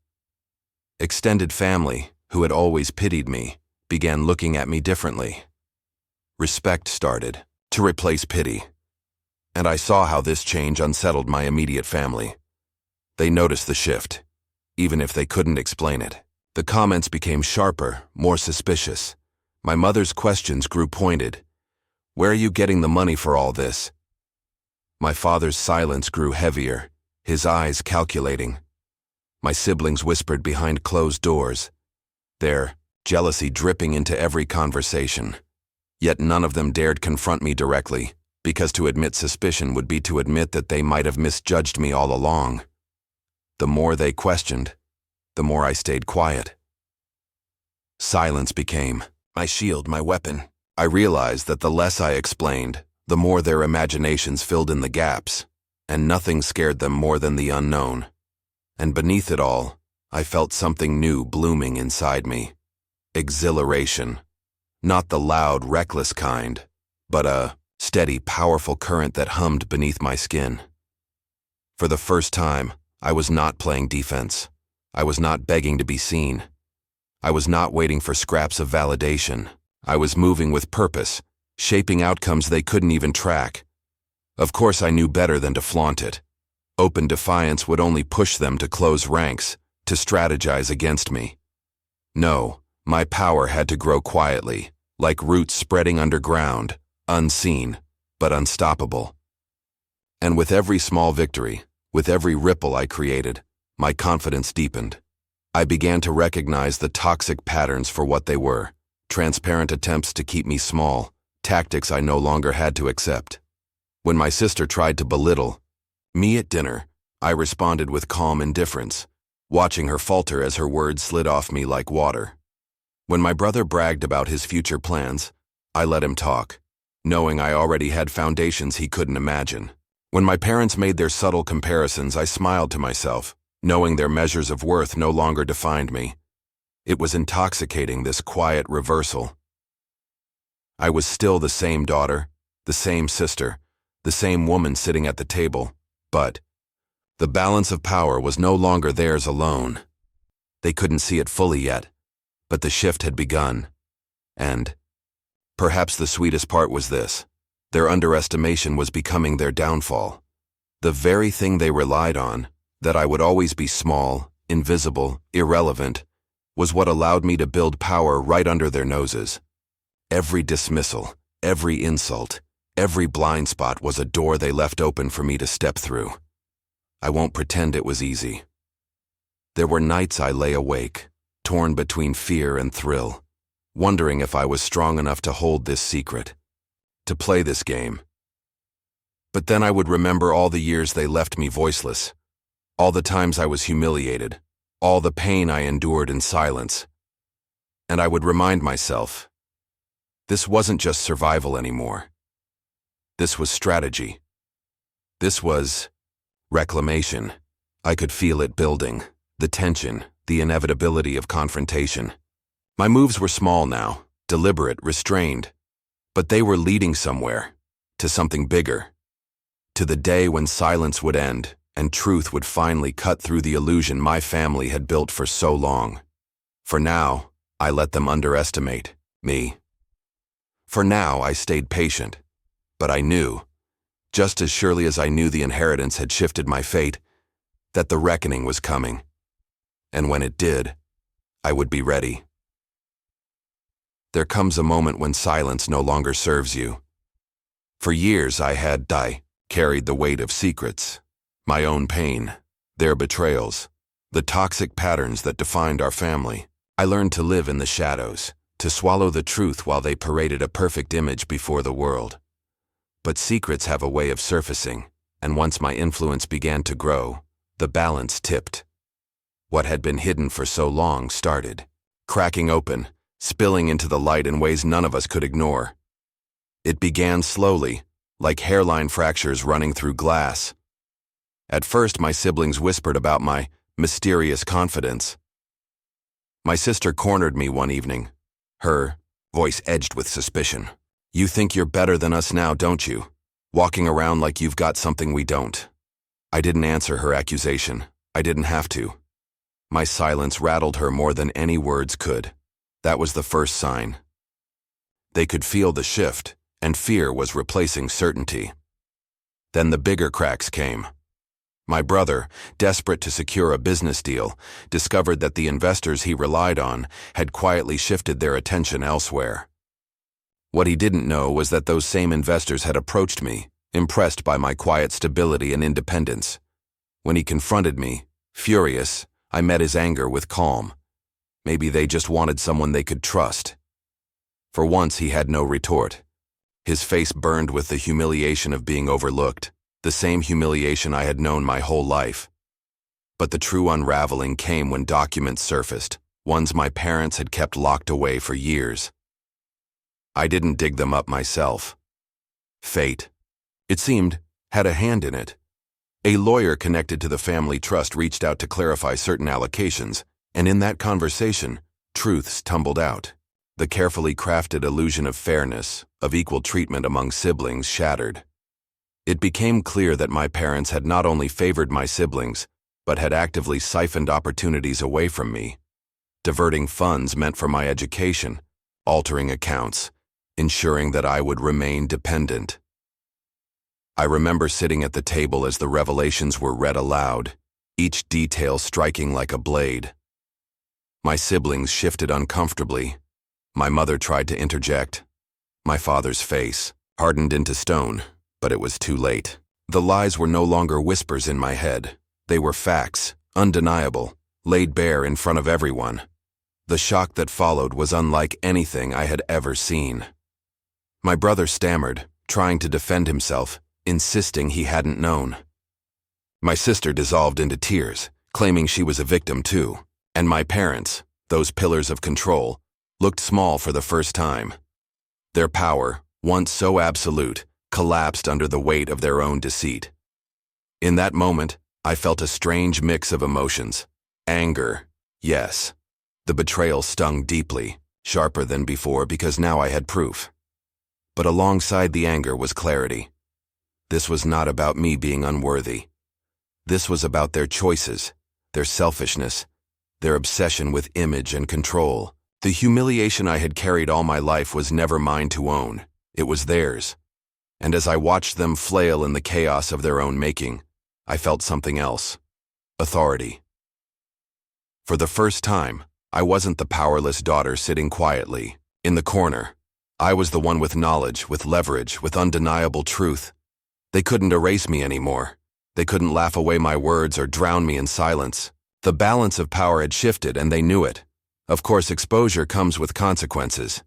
Extended family, who had always pitied me, began looking at me differently. Respect started to replace pity. And I saw how this change unsettled my immediate family. They noticed the shift, even if they couldn't explain it. The comments became sharper, more suspicious. My mother's questions grew pointed. Where are you getting the money for all this? My father's silence grew heavier, his eyes calculating. My siblings whispered behind closed doors, their jealousy dripping into every conversation. Yet none of them dared confront me directly, because to admit suspicion would be to admit that they might have misjudged me all along. The more they questioned, the more I stayed quiet. Silence became my shield, my weapon. I realized that the less I explained, the more their imaginations filled in the gaps, and nothing scared them more than the unknown. And beneath it all, I felt something new blooming inside me. Exhilaration. Not the loud, reckless kind, but a steady, powerful current that hummed beneath my skin. For the first time, I was not playing defense. I was not begging to be seen. I was not waiting for scraps of validation. I was moving with purpose, shaping outcomes they couldn't even track. Of course, I knew better than to flaunt it. Open defiance would only push them to close ranks, to strategize against me. No, my power had to grow quietly, like roots spreading underground, unseen, but unstoppable. And with every small victory, with every ripple I created, my confidence deepened. I began to recognize the toxic patterns for what they were, transparent attempts to keep me small, tactics I no longer had to accept. When my sister tried to belittle me at dinner, I responded with calm indifference, watching her falter as her words slid off me like water. When my brother bragged about his future plans, I let him talk, knowing I already had foundations he couldn't imagine. When my parents made their subtle comparisons, I smiled to myself, knowing their measures of worth no longer defined me. It was intoxicating, this quiet reversal. I was still the same daughter, the same sister, the same woman sitting at the table, but the balance of power was no longer theirs alone. They couldn't see it fully yet, but the shift had begun. And perhaps the sweetest part was this: their underestimation was becoming their downfall. The very thing they relied on, that I would always be small, invisible, irrelevant, was what allowed me to build power right under their noses. Every dismissal, every insult, every blind spot was a door they left open for me to step through. I won't pretend it was easy. There were nights I lay awake, torn between fear and thrill, wondering if I was strong enough to hold this secret, to play this game. But then I would remember all the years they left me voiceless, all the times I was humiliated, all the pain I endured in silence. And I would remind myself, this wasn't just survival anymore. This was strategy. This was reclamation. I could feel it building, the tension, the inevitability of confrontation. My moves were small now, deliberate, restrained, but they were leading somewhere, to something bigger, to the day when silence would end and truth would finally cut through the illusion my family had built for so long. For now, I let them underestimate me. For now, I stayed patient, but I knew, just as surely as I knew the inheritance had shifted my fate, that the reckoning was coming. And when it did, I would be ready. There comes a moment when silence no longer serves you. For years I carried the weight of secrets, my own pain, their betrayals, the toxic patterns that defined our family. I learned to live in the shadows, to swallow the truth while they paraded a perfect image before the world. But secrets have a way of surfacing, and once my influence began to grow, the balance tipped. What had been hidden for so long started cracking open, spilling into the light in ways none of us could ignore. It began slowly, like hairline fractures running through glass. At first, my siblings whispered about my mysterious confidence. My sister cornered me one evening, her voice edged with suspicion. "You think you're better than us now, don't you? Walking around like you've got something we don't." I didn't answer her accusation. I didn't have to. My silence rattled her more than any words could. That was the first sign. They could feel the shift, and fear was replacing certainty. Then the bigger cracks came. My brother, desperate to secure a business deal, discovered that the investors he relied on had quietly shifted their attention elsewhere. What he didn't know was that those same investors had approached me, impressed by my quiet stability and independence. When he confronted me, furious, I met his anger with calm. Maybe they just wanted someone they could trust. For once, he had no retort. His face burned with the humiliation of being overlooked, the same humiliation I had known my whole life. But the true unraveling came when documents surfaced, ones my parents had kept locked away for years. I didn't dig them up myself. Fate, it seemed, had a hand in it. A lawyer connected to the family trust reached out to clarify certain allocations, and in that conversation, truths tumbled out. The carefully crafted illusion of fairness, of equal treatment among siblings, shattered. It became clear that my parents had not only favored my siblings, but had actively siphoned opportunities away from me, diverting funds meant for my education, altering accounts, ensuring that I would remain dependent. I remember sitting at the table as the revelations were read aloud, each detail striking like a blade. My siblings shifted uncomfortably. My mother tried to interject. My father's face hardened into stone, but it was too late. The lies were no longer whispers in my head. They were facts, undeniable, laid bare in front of everyone. The shock that followed was unlike anything I had ever seen. My brother stammered, trying to defend himself, insisting he hadn't known. My sister dissolved into tears, claiming she was a victim too. And my parents, those pillars of control, looked small for the first time. Their power, once so absolute, collapsed under the weight of their own deceit. In that moment, I felt a strange mix of emotions. Anger, yes. The betrayal stung deeply, sharper than before because now I had proof. But alongside the anger was clarity. This was not about me being unworthy. This was about their choices, their selfishness, their obsession with image and control. The humiliation I had carried all my life was never mine to own. It was theirs. And as I watched them flail in the chaos of their own making, I felt something else. Authority. For the first time, I wasn't the powerless daughter sitting quietly, in the corner. I was the one with knowledge, with leverage, with undeniable truth. They couldn't erase me anymore. They couldn't laugh away my words or drown me in silence. The balance of power had shifted, and they knew it. Of course, exposure comes with consequences.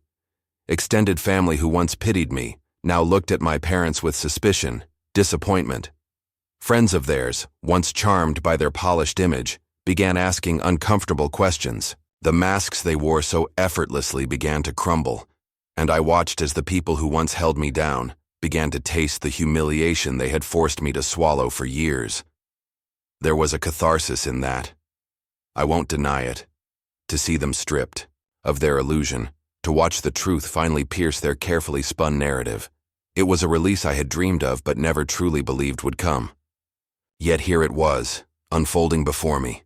Extended family who once pitied me now looked at my parents with suspicion, disappointment. Friends of theirs, once charmed by their polished image, began asking uncomfortable questions. The masks they wore so effortlessly began to crumble, and I watched as the people who once held me down began to taste the humiliation they had forced me to swallow for years. There was a catharsis in that. I won't deny it. To see them stripped of their illusion, to watch the truth finally pierce their carefully spun narrative. It was a release I had dreamed of but never truly believed would come. Yet here it was, unfolding before me.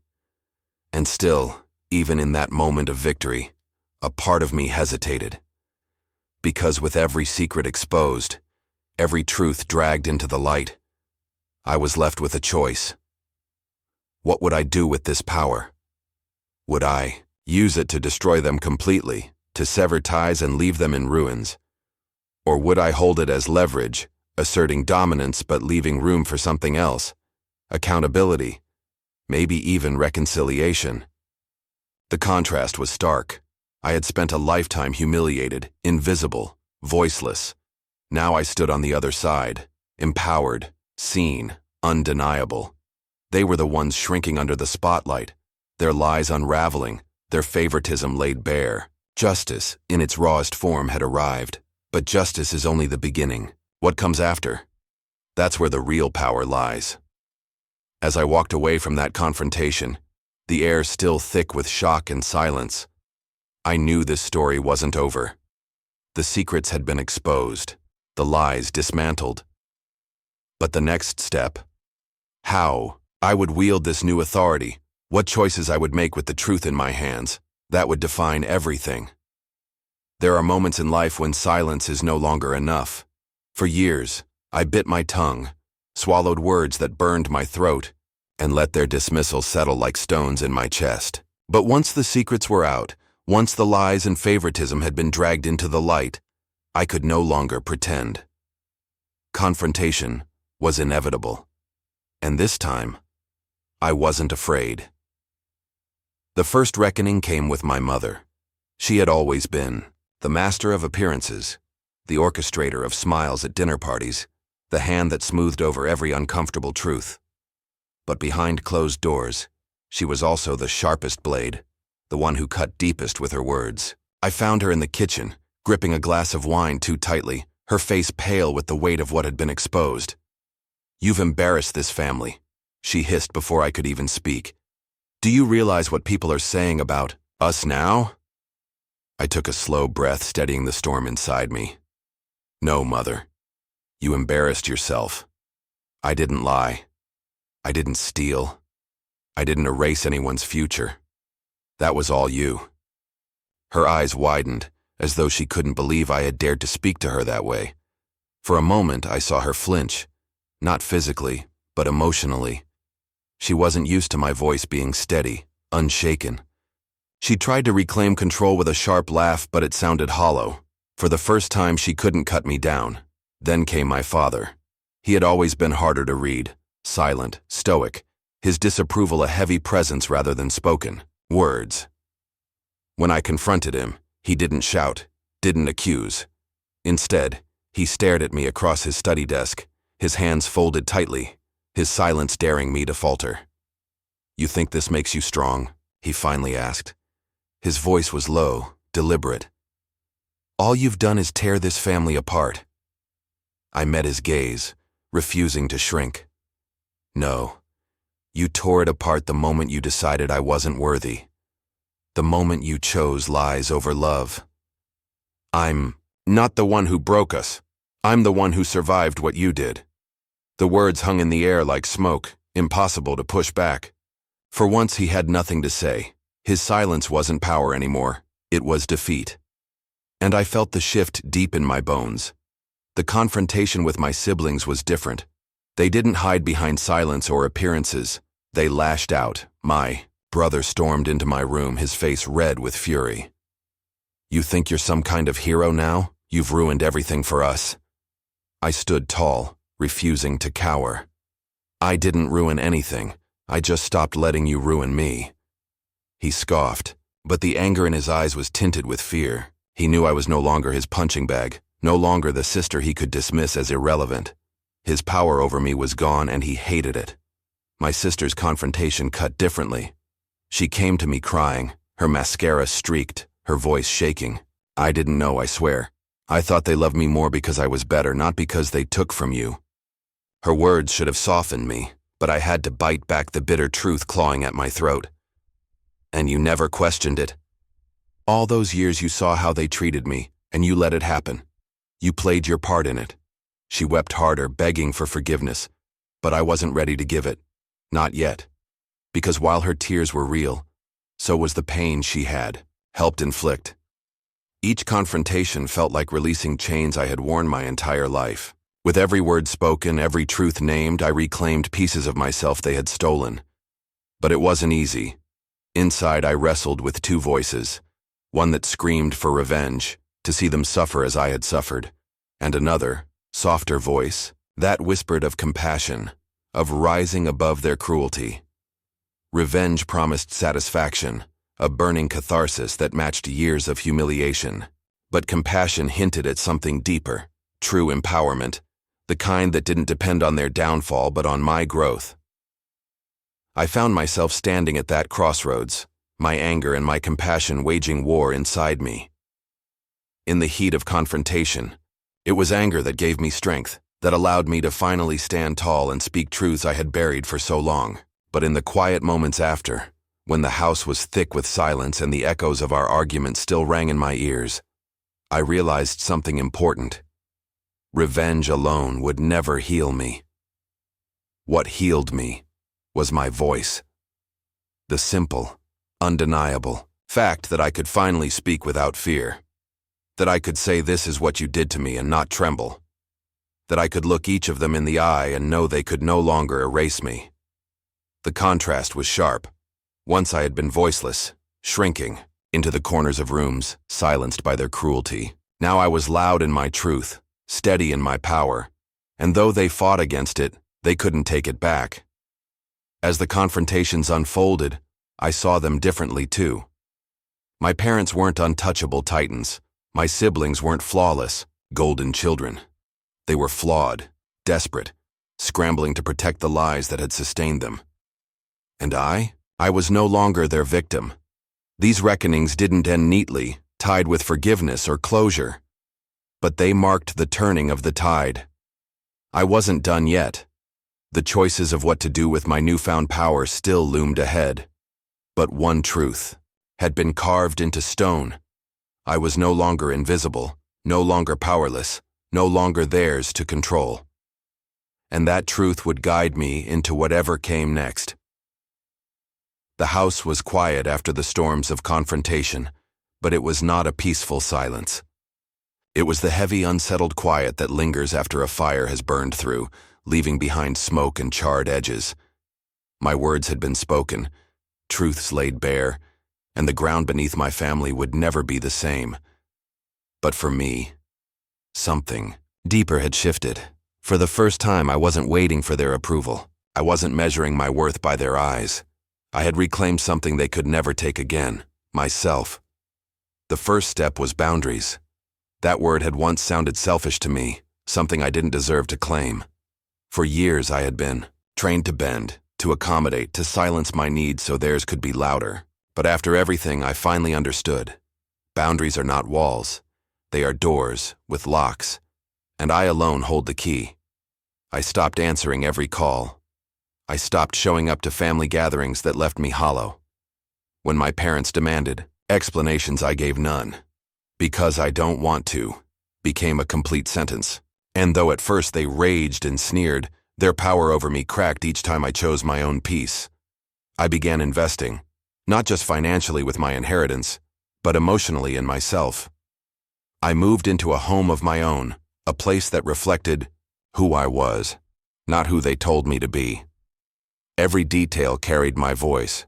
And still, even in that moment of victory, a part of me hesitated. Because with every secret exposed, every truth dragged into the light, I was left with a choice. What would I do with this power? Would I use it to destroy them completely, to sever ties and leave them in ruins? Or would I hold it as leverage, asserting dominance but leaving room for something else? Accountability, maybe even reconciliation. The contrast was stark. I had spent a lifetime humiliated, invisible, voiceless. Now I stood on the other side, empowered, seen, undeniable. They were the ones shrinking under the spotlight, their lies unraveling, their favoritism laid bare. Justice, in its rawest form, had arrived. But justice is only the beginning. What comes after? That's where the real power lies. As I walked away from that confrontation, the air still thick with shock and silence, I knew this story wasn't over. The secrets had been exposed, the lies dismantled. But the next step? How I would wield this new authority, what choices I would make with the truth in my hands, that would define everything. There are moments in life when silence is no longer enough. For years, I bit my tongue, swallowed words that burned my throat, and let their dismissal settle like stones in my chest. But once the secrets were out, once the lies and favoritism had been dragged into the light, I could no longer pretend. Confrontation was inevitable. And this time, I wasn't afraid. The first reckoning came with my mother. She had always been the master of appearances, the orchestrator of smiles at dinner parties, the hand that smoothed over every uncomfortable truth. But behind closed doors, she was also the sharpest blade, the one who cut deepest with her words. I found her in the kitchen, gripping a glass of wine too tightly, her face pale with the weight of what had been exposed. "You've embarrassed this family," she hissed before I could even speak. "Do you realize what people are saying about us now?" I took a slow breath, steadying the storm inside me. "No, Mother. You embarrassed yourself. I didn't lie. I didn't steal. I didn't erase anyone's future. That was all you." Her eyes widened, as though she couldn't believe I had dared to speak to her that way. For a moment, I saw her flinch, not physically, but emotionally. She wasn't used to my voice being steady, unshaken. She tried to reclaim control with a sharp laugh, but it sounded hollow. For the first time, she couldn't cut me down. Then came my father. He had always been harder to read, silent, stoic, his disapproval a heavy presence rather than spoken words. When I confronted him, he didn't shout, didn't accuse. Instead, he stared at me across his study desk, his hands folded tightly, his silence daring me to falter. "You think this makes you strong?" he finally asked. His voice was low, deliberate. "All you've done is tear this family apart." I met his gaze, refusing to shrink. "No, you tore it apart the moment you decided I wasn't worthy. The moment you chose lies over love. I'm not the one who broke us. I'm the one who survived what you did." The words hung in the air like smoke, impossible to push back. For once he had nothing to say. His silence wasn't power anymore. It was defeat. And I felt the shift deep in my bones. The confrontation with my siblings was different. They didn't hide behind silence or appearances. They lashed out. My brother stormed into my room, his face red with fury. "You think you're some kind of hero now? You've ruined everything for us." I stood tall, refusing to cower. "I didn't ruin anything. I just stopped letting you ruin me." He scoffed, but the anger in his eyes was tinted with fear. He knew I was no longer his punching bag, no longer the sister he could dismiss as irrelevant. His power over me was gone, and he hated it. My sister's confrontation cut differently. She came to me crying, her mascara streaked, her voice shaking. "I didn't know, I swear. I thought they loved me more because I was better, not because they took from you." Her words should have softened me, but I had to bite back the bitter truth clawing at my throat. "And you never questioned it? All those years you saw how they treated me, and you let it happen. You played your part in it." She wept harder, begging for forgiveness, but I wasn't ready to give it. Not yet. Because while her tears were real, so was the pain she had helped inflict. Each confrontation felt like releasing chains I had worn my entire life. With every word spoken, every truth named, I reclaimed pieces of myself they had stolen. But it wasn't easy. Inside, I wrestled with two voices, one that screamed for revenge, to see them suffer as I had suffered, and another, softer voice, that whispered of compassion, of rising above their cruelty. Revenge promised satisfaction, a burning catharsis that matched years of humiliation. But compassion hinted at something deeper, true empowerment, the kind that didn't depend on their downfall but on my growth. I found myself standing at that crossroads, my anger and my compassion waging war inside me. In the heat of confrontation, it was anger that gave me strength, that allowed me to finally stand tall and speak truths I had buried for so long. But in the quiet moments after, when the house was thick with silence and the echoes of our argument still rang in my ears, I realized something important. Revenge alone would never heal me. What healed me was my voice. The simple, undeniable fact that I could finally speak without fear. That I could say, "This is what you did to me," and not tremble. That I could look each of them in the eye and know they could no longer erase me. The contrast was sharp. Once I had been voiceless, shrinking into the corners of rooms, silenced by their cruelty. Now I was loud in my truth, steady in my power, and though they fought against it, they couldn't take it back. As the confrontations unfolded, I saw them differently too. My parents weren't untouchable titans. My siblings weren't flawless, golden children. They were flawed, desperate, scrambling to protect the lies that had sustained them. And I was no longer their victim. These reckonings didn't end neatly, tied with forgiveness or closure. But they marked the turning of the tide. I wasn't done yet. The choices of what to do with my newfound power still loomed ahead. But one truth had been carved into stone. I was no longer invisible, no longer powerless, no longer theirs to control. And that truth would guide me into whatever came next. The house was quiet after the storms of confrontation, but it was not a peaceful silence. It was the heavy, unsettled quiet that lingers after a fire has burned through, leaving behind smoke and charred edges. My words had been spoken, truths laid bare, and the ground beneath my family would never be the same. But for me, something deeper had shifted. For the first time, I wasn't waiting for their approval. I wasn't measuring my worth by their eyes. I had reclaimed something they could never take again, myself. The first step was boundaries. That word had once sounded selfish to me, something I didn't deserve to claim. For years I had been trained to bend, to accommodate, to silence my needs so theirs could be louder. But after everything, I finally understood. Boundaries are not walls. They are doors with locks, and I alone hold the key. I stopped answering every call. I stopped showing up to family gatherings that left me hollow. When my parents demanded explanations, I gave none. "Because I don't want to" became a complete sentence. And though at first they raged and sneered, their power over me cracked each time I chose my own peace. I began investing, not just financially with my inheritance, but emotionally in myself. I moved into a home of my own, a place that reflected who I was, not who they told me to be. Every detail carried my voice.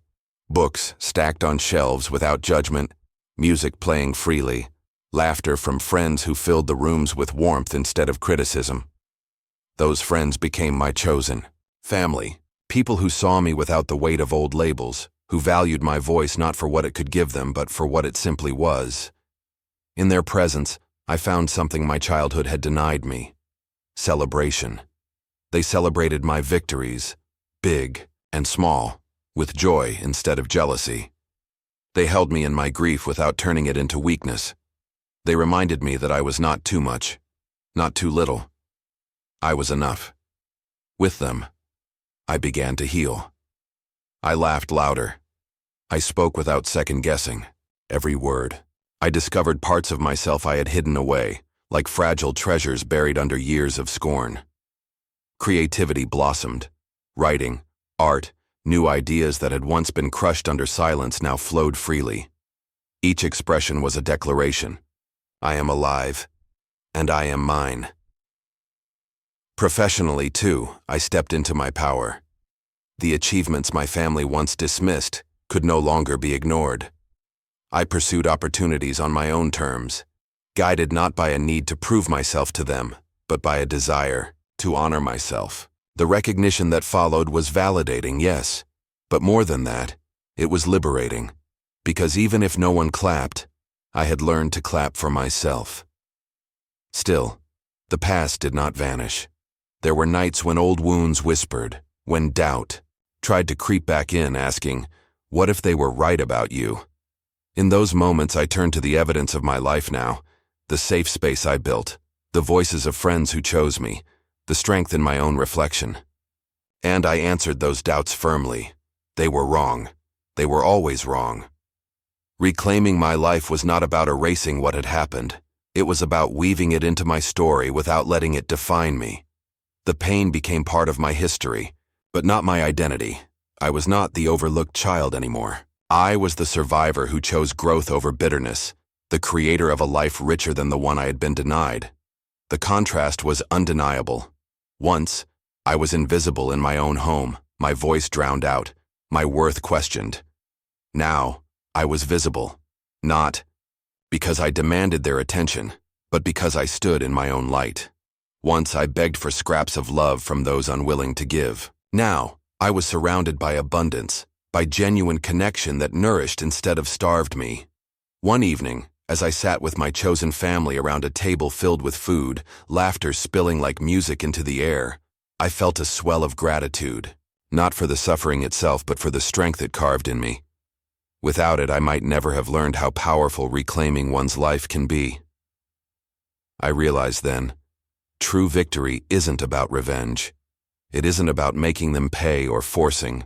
Books stacked on shelves without judgment, music playing freely, laughter from friends who filled the rooms with warmth instead of criticism. Those friends became my chosen family, people who saw me without the weight of old labels, who valued my voice not for what it could give them, but for what it simply was. In their presence, I found something my childhood had denied me: celebration. They celebrated my victories, big and small, with joy instead of jealousy. They held me in my grief without turning it into weakness. They reminded me that I was not too much, not too little. I was enough. With them, I began to heal. I laughed louder. I spoke without second-guessing every word. I discovered parts of myself I had hidden away, like fragile treasures buried under years of scorn. Creativity blossomed. Writing, art, new ideas that had once been crushed under silence now flowed freely. Each expression was a declaration. I am alive, and I am mine. Professionally, too, I stepped into my power. The achievements my family once dismissed could no longer be ignored. I pursued opportunities on my own terms, guided not by a need to prove myself to them, but by a desire to honor myself. The recognition that followed was validating, yes, but more than that, it was liberating, because even if no one clapped, I had learned to clap for myself. Still, The past did not vanish. There were nights when old wounds whispered, when doubt tried to creep back in, asking, what if they were right about you? In those moments, I turned to the evidence of my life now, the safe space I built, the voices of friends who chose me, the strength in my own reflection. And I answered those doubts firmly. They were wrong. They were always wrong. Reclaiming my life was not about erasing what had happened. It was about weaving it into my story without letting it define me. The pain became part of my history, but not my identity. I was not the overlooked child anymore. I was the survivor who chose growth over bitterness, the creator of a life richer than the one I had been denied. The contrast was undeniable. Once, I was invisible in my own home, my voice drowned out, my worth questioned. Now, I was visible, not because I demanded their attention, but because I stood in my own light. Once I begged for scraps of love from those unwilling to give. Now, I was surrounded by abundance, by genuine connection that nourished instead of starved me. One evening, as I sat with my chosen family around a table filled with food, laughter spilling like music into the air, I felt a swell of gratitude, not for the suffering itself, but for the strength it carved in me. Without it, I might never have learned how powerful reclaiming one's life can be. I realized then, true victory isn't about revenge. It isn't about making them pay or forcing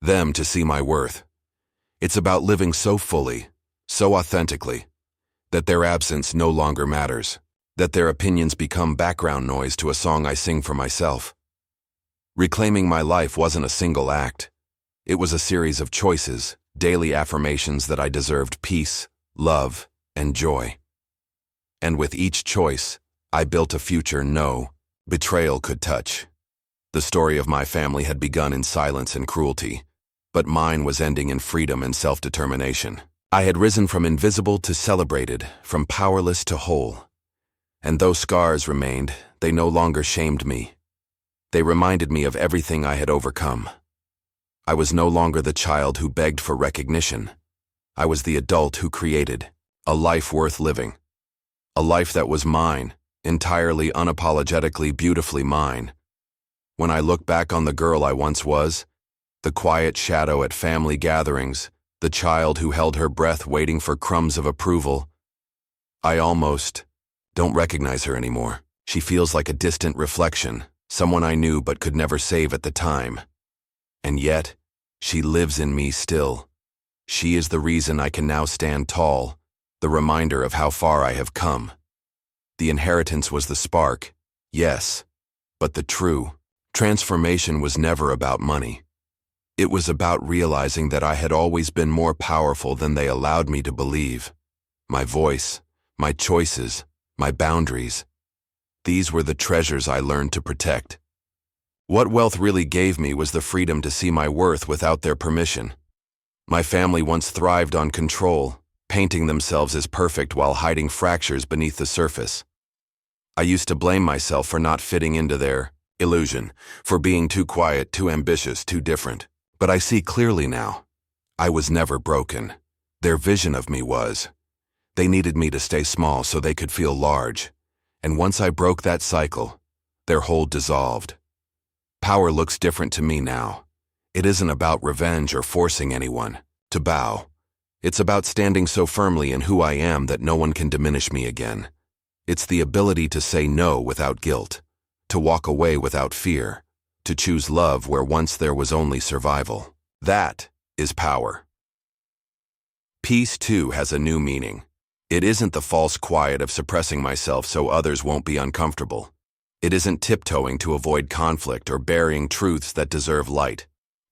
them to see my worth. It's about living so fully, so authentically, that their absence no longer matters, that their opinions become background noise to a song I sing for myself. Reclaiming my life wasn't a single act. It was a series of choices, daily affirmations that I deserved peace, love, and joy. And with each choice, I built a future no betrayal could touch. The story of my family had begun in silence and cruelty, but mine was ending in freedom and self-determination. I had risen from invisible to celebrated, from powerless to whole. And though scars remained, they no longer shamed me. They reminded me of everything I had overcome. I was no longer the child who begged for recognition. I was the adult who created a life worth living. A life that was mine, entirely, unapologetically, beautifully mine. When I look back on the girl I once was, the quiet shadow at family gatherings, the child who held her breath waiting for crumbs of approval, I almost don't recognize her anymore. She feels like a distant reflection, someone I knew but could never save at the time. And yet, she lives in me still. She is the reason I can now stand tall, the reminder of how far I have come. The inheritance was the spark, yes, but the true transformation was never about money. It was about realizing that I had always been more powerful than they allowed me to believe. My voice, my choices, my boundaries. These were the treasures I learned to protect. What wealth really gave me was the freedom to see my worth without their permission. My family once thrived on control, painting themselves as perfect while hiding fractures beneath the surface. I used to blame myself for not fitting into their illusion, for being too quiet, too ambitious, too different. But I see clearly now. I was never broken. Their vision of me was. They needed me to stay small so they could feel large. And once I broke that cycle, their hold dissolved. Power looks different to me now. It isn't about revenge or forcing anyone to bow. It's about standing so firmly in who I am that no one can diminish me again. It's the ability to say no without guilt, to walk away without fear, to choose love where once there was only survival. That is power. Peace, too, has a new meaning. It isn't the false quiet of suppressing myself so others won't be uncomfortable. It isn't tiptoeing to avoid conflict or burying truths that deserve light.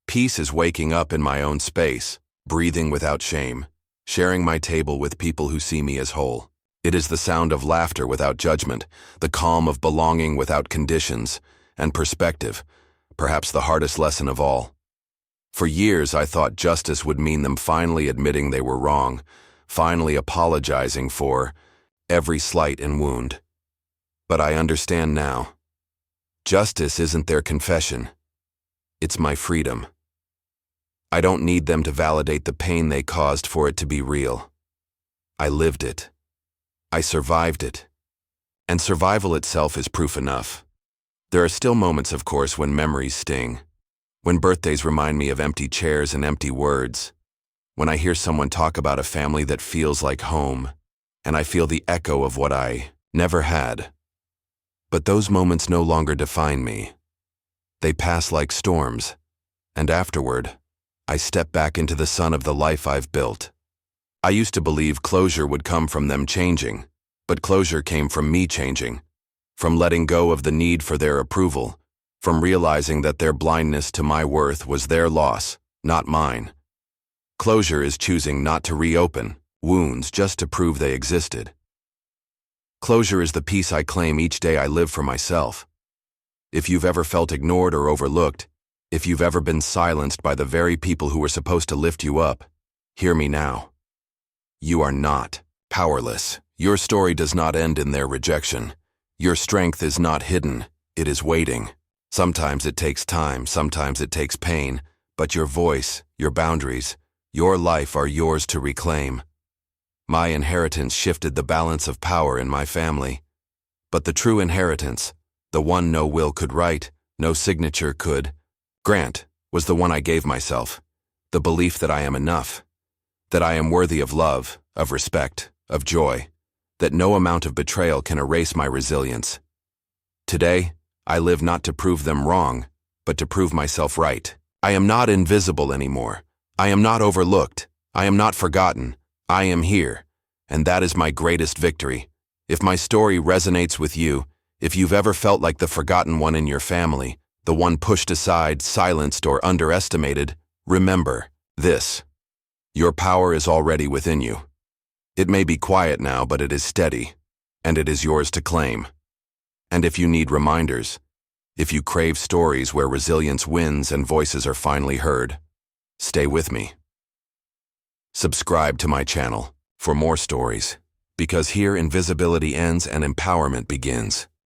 Peace is waking up in my own space, breathing without shame, sharing my table with people who see me as whole. It is the sound of laughter without judgment, the calm of belonging without conditions, and perspective, perhaps the hardest lesson of all. For years, I thought justice would mean them finally admitting they were wrong, finally apologizing for every slight and wound. But I understand now. Justice isn't their confession. It's my freedom. I don't need them to validate the pain they caused for it to be real. I lived it. I survived it. And survival itself is proof enough. There are still moments, of course, when memories sting. When birthdays remind me of empty chairs and empty words. When I hear someone talk about a family that feels like home, and I feel the echo of what I never had. But those moments no longer define me. They pass like storms, and afterward, I step back into the sun of the life I've built. I used to believe closure would come from them changing, but closure came from me changing, from letting go of the need for their approval, from realizing that their blindness to my worth was their loss, not mine. Closure is choosing not to reopen wounds just to prove they existed. Closure is the peace I claim each day I live for myself. If you've ever felt ignored or overlooked, if you've ever been silenced by the very people who were supposed to lift you up, hear me now. You are not powerless. Your story does not end in their rejection. Your strength is not hidden, it is waiting. Sometimes it takes time, sometimes it takes pain, but your voice, your boundaries, your life are yours to reclaim. My inheritance shifted the balance of power in my family. But the true inheritance, the one no will could write, no signature could grant, was the one I gave myself. The belief that I am enough, that I am worthy of love, of respect, of joy, that no amount of betrayal can erase my resilience. Today, I live not to prove them wrong, but to prove myself right. I am not invisible anymore. I am not overlooked. I am not forgotten. I am here, and that is my greatest victory. If my story resonates with you, if you've ever felt like the forgotten one in your family, the one pushed aside, silenced, or underestimated, remember this. Your power is already within you. It may be quiet now, but it is steady, and it is yours to claim. And if you need reminders, if you crave stories where resilience wins and voices are finally heard, stay with me. Subscribe to my channel for more stories, because here invisibility ends and empowerment begins.